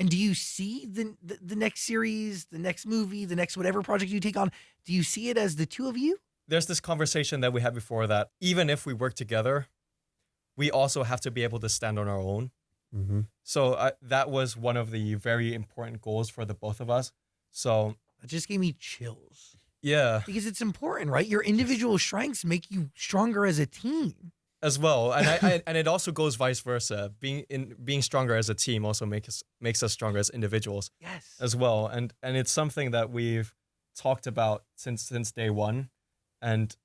And do you see the next series, the next movie, the next whatever project you take on? Do you see it as the two of you? There's this conversation that we had before that even if we work together, we also have to be able to stand on our own. Mm-hmm. So that was one of the very important goals for the both of us. So It just gave me chills yeah, because it's important, right? Your individual strengths make you stronger as a team. as well, and and it also goes vice versa. Being stronger as a team also makes us stronger as individuals Yes. as well, and it's something that we've talked about since day one, and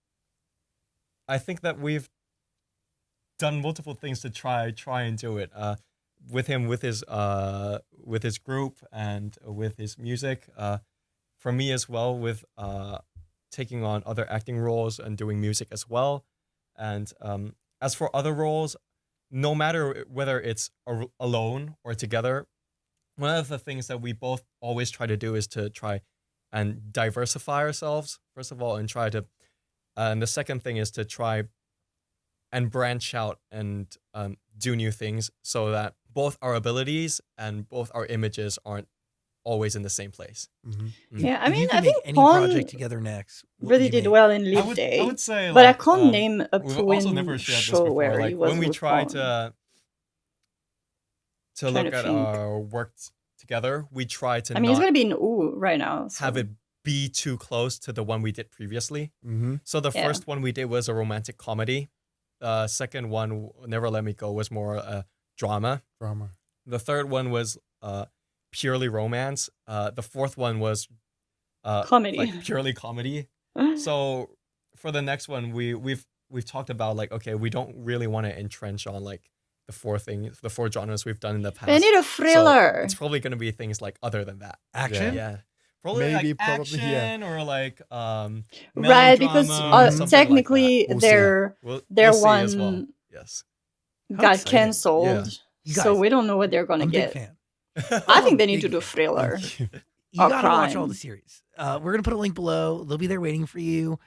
I think that we've done multiple things to try and do it. With him, with his group, and with his music. For me as well, with taking on other acting roles and doing music as well, and as for other roles, no matter whether it's alone or together, one of the things that we both always try to do is to try and diversify ourselves, first of all, and try to, and the second thing is to try and branch out and do new things so that both our abilities and both our images aren't always in the same place. Mm-hmm. Yeah, I If you mean, could I make think any Pon project together next, what would really you did make? well in I Live would Day, say, but I like, can't name a we've also Phuwin never shared this show before. where he Like was when we with try Pon. to Trying look to at think. our work together, we try to I mean, it's not gonna be in Ooh right now. have So it be too close to the one we did previously. Mm-hmm. So the Yeah. first one we did was a romantic comedy. Second one, Never Let Me Go, was more a drama. Drama. The third one was purely romance. The fourth one was comedy. like purely comedy. So for the next one, we've talked about like, okay, we don't really want to entrench on like the four genres we've done in the past. I need a So thriller. it's probably going to be things like other than that. Action? Yeah. Probably Maybe, like probably, yeah. action or like Right, because melodrama, something like technically We'll see. their that. their We'll see as well. one Yes. How got excited. cancelled, You so guys, we don't know what they're gonna I'm a big get. fan. I think they need to Big do fan. thriller. Thank you. You Or gotta watch all crime. the series. We're gonna put a link below. They'll be there waiting for you.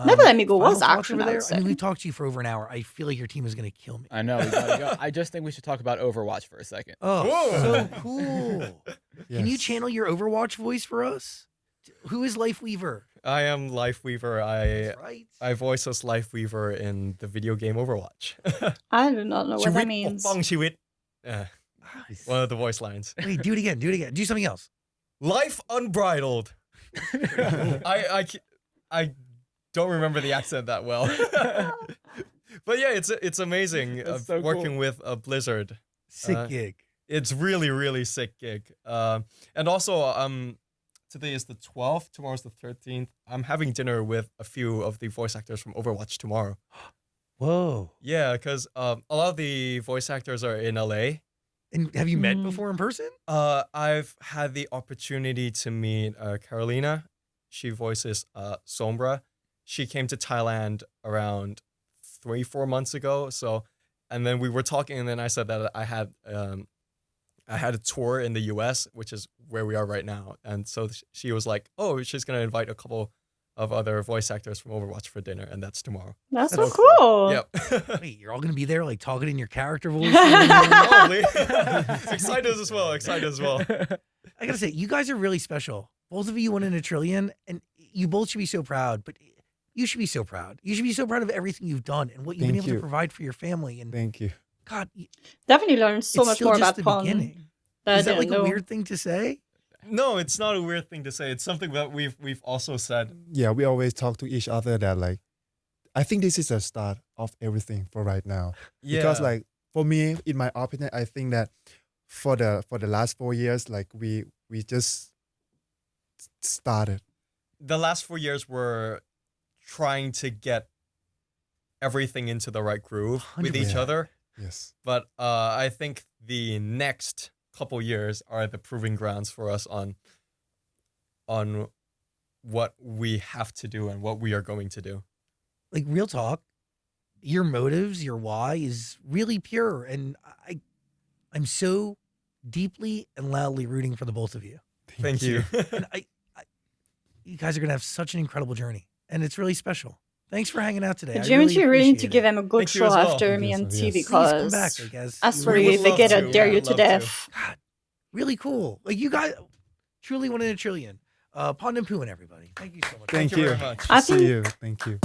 Never Let Me Go final was thoughts action, over I there. would I mean, say. we've talked to you for over an hour. I feel like your team is gonna kill me. I know. We gotta go. I just think we should talk about Overwatch for a second. Oh, Whoa. so cool. Can you Yes. channel your Overwatch voice for us? Who is Life Weaver? I am Life Weaver. That's right. I voice as Life Weaver in the video game Overwatch. I do not know what that ชีวิต means. ปกป้องชีวิต Nice. one of the voice lines. Wait, do it again. Do it again. Do something else. Life unbridled. I don't remember the accent that well. But yeah, it's amazing That's so working cool. with a Blizzard. Sick gig. It's really, really sick gig. And also, today is the 12th, tomorrow's the 13th. I'm having dinner with a few of the voice actors from Overwatch tomorrow. Whoa. Yeah, because a lot of the voice actors are in LA. And have you met Mm. before in person? I've had the opportunity to meet Carolina. She voices Sombra. She came to Thailand around 3-4 months ago. So, and then we were talking, and then I said that I had a tour in the U.S., which is where we are right now. And so she was like, "Oh, she's gonna invite a couple of other voice actors from Overwatch for dinner, and that's tomorrow." That's so That's cool. Yep. Wait, you're all gonna be there, like talking in your character voice. Probably. Excited as well. I gotta say, you guys are really special. Both of you won in a trillion, and you both should be so proud. But you should be so proud. You should be so proud of everything you've done and what you've been Thank able to you. provide for your family. And Thank you. God, Definitely learned so it's much still more just about the Pon. beginning. That Is I that like didn't a know. weird thing to say? No, it's not a weird thing to say. It's something that we've also said. Yeah, we always talk to each other that like, I think this is the start of everything for right now. Yeah. Because like for me, in my opinion, I think that for the last 4 years, like we just started. The last 4 years were trying to get everything into the right groove with each 100%. other. Yes. But I think the next couple years are the proving grounds for us on what we have to do and what we are going to do. Like real talk, your motives, your why is really pure, and I'm so deeply and loudly rooting for the both of you. Thank you. And you guys are gonna have such an incredible journey, and it's really special. Thanks for hanging out today. I Jimmy, you really need appreciate to give it. him a good Thank you show as well. after Thank me you and so- T yes. Please come because back, I guess. I We swear would if they love get to. a dare We you would to love to. death. God, really cool. Like you guys, truly one in a trillion. Pond and Phuwin, everybody. Thank you so much. Thank you very much. I See think you. Thank you.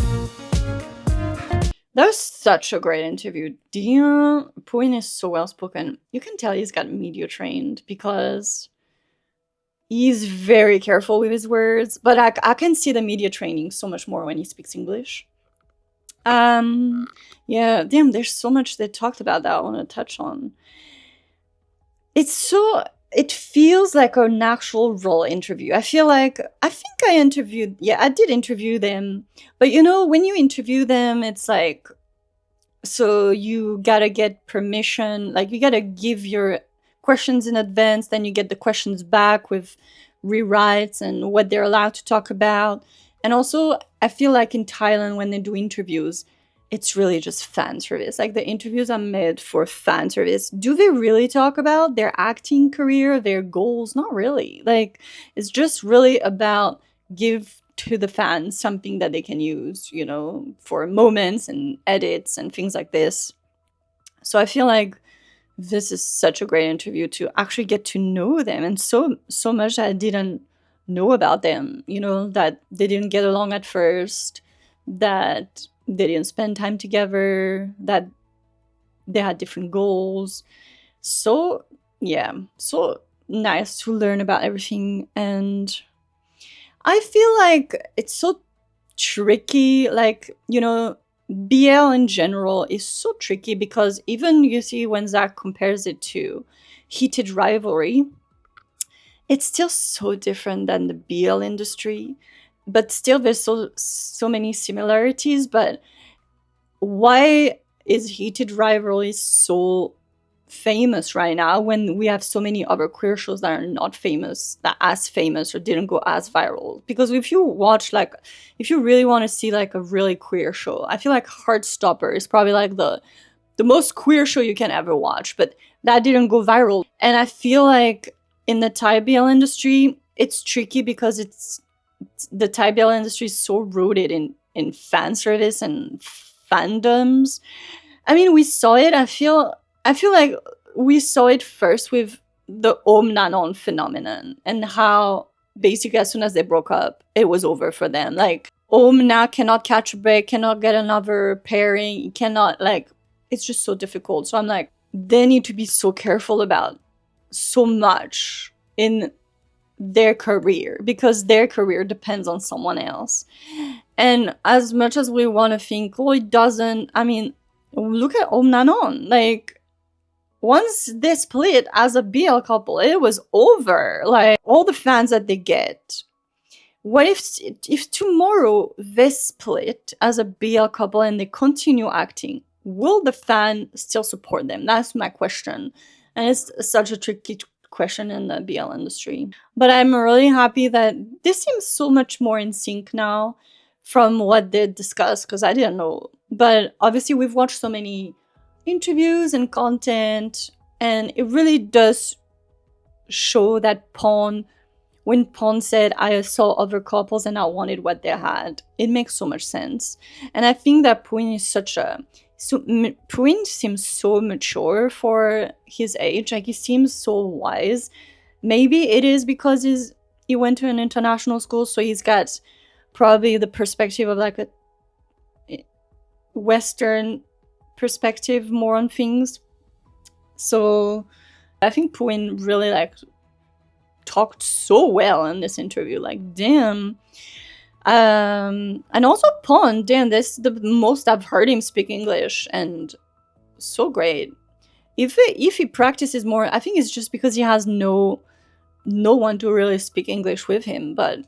that was such a great interview. Dear Phuwin is so well spoken. You can tell he's got media trained because he's very careful with his words. But I can see the media training so much more when he speaks English. Yeah, damn, there's so much they talked about that I want to touch on. It feels like an actual role interview. I think I did interview them. But when you interview them, it's like, so you gotta get permission, like you gotta give your questions in advance, then you get the questions back with rewrites and what they're allowed to talk about. And also, I feel like in Thailand, when they do interviews, it's really just fan service. Like the interviews are made for fan service. Do they really talk about their acting career, their goals? Not really. Like it's just really about give to the fans something that they can use, for moments and edits and things like this. So I feel like this is such a great interview to actually get to know them, and so much that I didn't know about them, that they didn't get along at first, that they didn't spend time together, that they had different goals. So yeah, so nice to learn about everything. And I feel like it's so tricky, like, BL in general is so tricky because even you see when Zach compares it to Heated Rivalry, it's still so different than the BL industry, but still there's so many similarities. But why is Heated Rivalry so famous right now when we have so many other queer shows that are not famous, that as famous or didn't go as viral? Because if you really want to see like a really queer show, I feel like Heartstopper is probably like the most queer show you can ever watch, but that didn't go viral. And I feel like in the Thai BL industry, it's tricky because the Thai BL industry is so rooted in fan service and fandoms. I mean, we saw it. I feel like we saw it first with the Om Nanon phenomenon and how basically as soon as they broke up, it was over for them. Like Om Na cannot catch a break, cannot get another pairing, cannot, like, it's just so difficult. So I'm like, they need to be so careful about so much in their career because their career depends on someone else. And as much as we want to think, oh, it doesn't, I mean, look at Om Nanon. Like, once they split as a BL couple, it was over. Like, all the fans that they get. What if tomorrow they split as a BL couple and they continue acting? Will the fan still support them? That's my question. And it's such a tricky question in the BL industry. But I'm really happy that this seems so much more in sync now from what they discussed, because I didn't know. But obviously we've watched so many interviews and content, and it really does show that when Pond said, I saw other couples and I wanted what they had, it makes so much sense. And I think that Phuwin seems so mature for his age. Like, he seems so wise. Maybe it is because he went to an international school, so he's got probably the perspective of like a Western perspective more on things. So I think Phuwin really like talked so well in this interview. Like, damn. And also Pond, damn, this is the most I've heard him speak English, and so great. If he practices more, I think it's just because he has no one to really speak English with him. But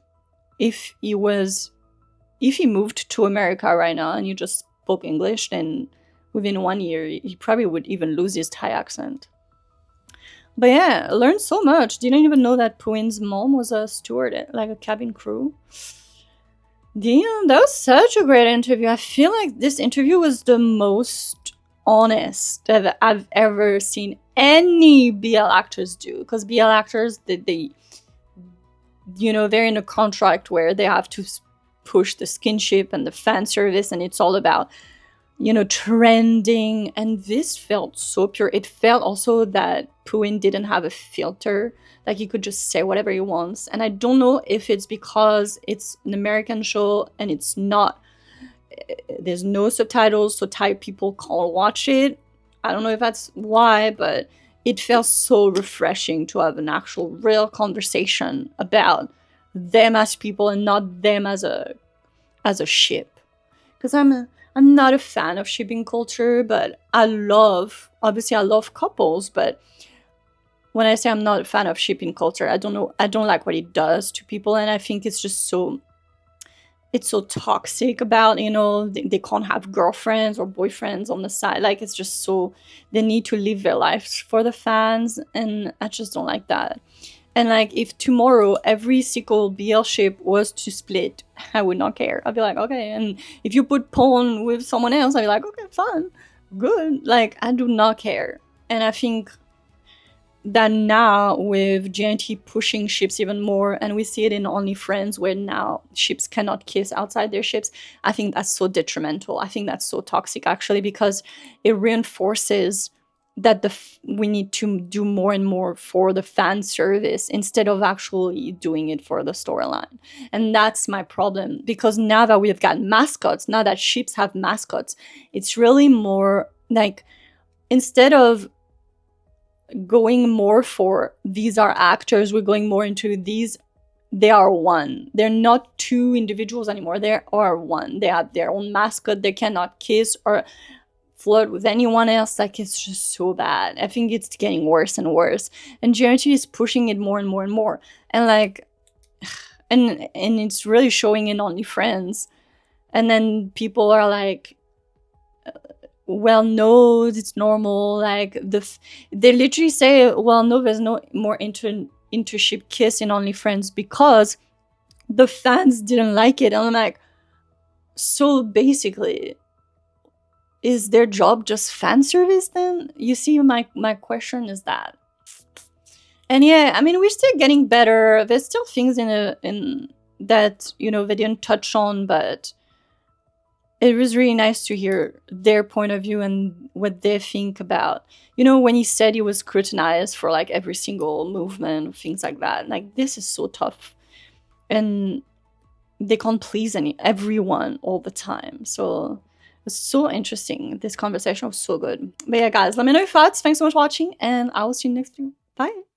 if he moved to America right now and you just spoke English, then within 1 year he probably would even lose his Thai accent. But yeah, I learned so much. Didn't even know that Phuwin's mom was a steward, like a cabin crew. Damn, that was such a great interview. I feel like this interview was the most honest that I've ever seen any BL actors do. Because BL actors, they're in a contract where they have to push the skinship and the fan service, and it's all about trending, and this felt so pure. It felt also that Phuwin didn't have a filter, like he could just say whatever he wants. And I don't know if it's because it's an American show and it's not, there's no subtitles, so Thai people can't watch it. I don't know if that's why, but it felt so refreshing to have an actual real conversation about them as people and not them as a ship. Because I'm not a fan of shipping culture, but obviously I love couples, but when I say I'm not a fan of shipping culture, I don't like what it does to people, and I think it's just so toxic about, they can't have girlfriends or boyfriends on the side. Like, it's just so, they need to live their lives for the fans, and I just don't like that. And like, if tomorrow every single BL ship was to split, I would not care. I'd be like, okay. And if you put Pawn with someone else, I'd be like, okay, fine, good. Like, I do not care. And I think that now with GNT pushing ships even more, and we see it in Only Friends where now ships cannot kiss outside their ships, I think that's so detrimental. I think that's so toxic, actually, because it reinforces that we need to do more and more for the fan service instead of actually doing it for the storyline. And that's my problem, because now that we've got mascots, now that ships have mascots, it's really more like, instead of going more for these are actors, we're going more into these, they are one. They're not two individuals anymore. They are one. They have their own mascot. They cannot kiss or flirt with anyone else. Like, it's just so bad. I think it's getting worse and worse, and GRT is pushing it more and more and more, and like, and it's really showing in Only Friends. And then people are like, well, no, it's normal. Like, they literally say, well, no, there's no more intership kiss in Only Friends because the fans didn't like it. And I'm like, so basically, is their job just fan service then? You see, my question is that. And yeah, I mean, we're still getting better. There's still things in that, they didn't touch on, but it was really nice to hear their point of view and what they think about, when he said he was scrutinized for like every single movement, things like that. Like, this is so tough, and they can't please everyone all the time. So it's so interesting. This conversation was so good. But yeah, guys, let me know your thoughts. Thanks so much for watching, and I will see you next video. Bye.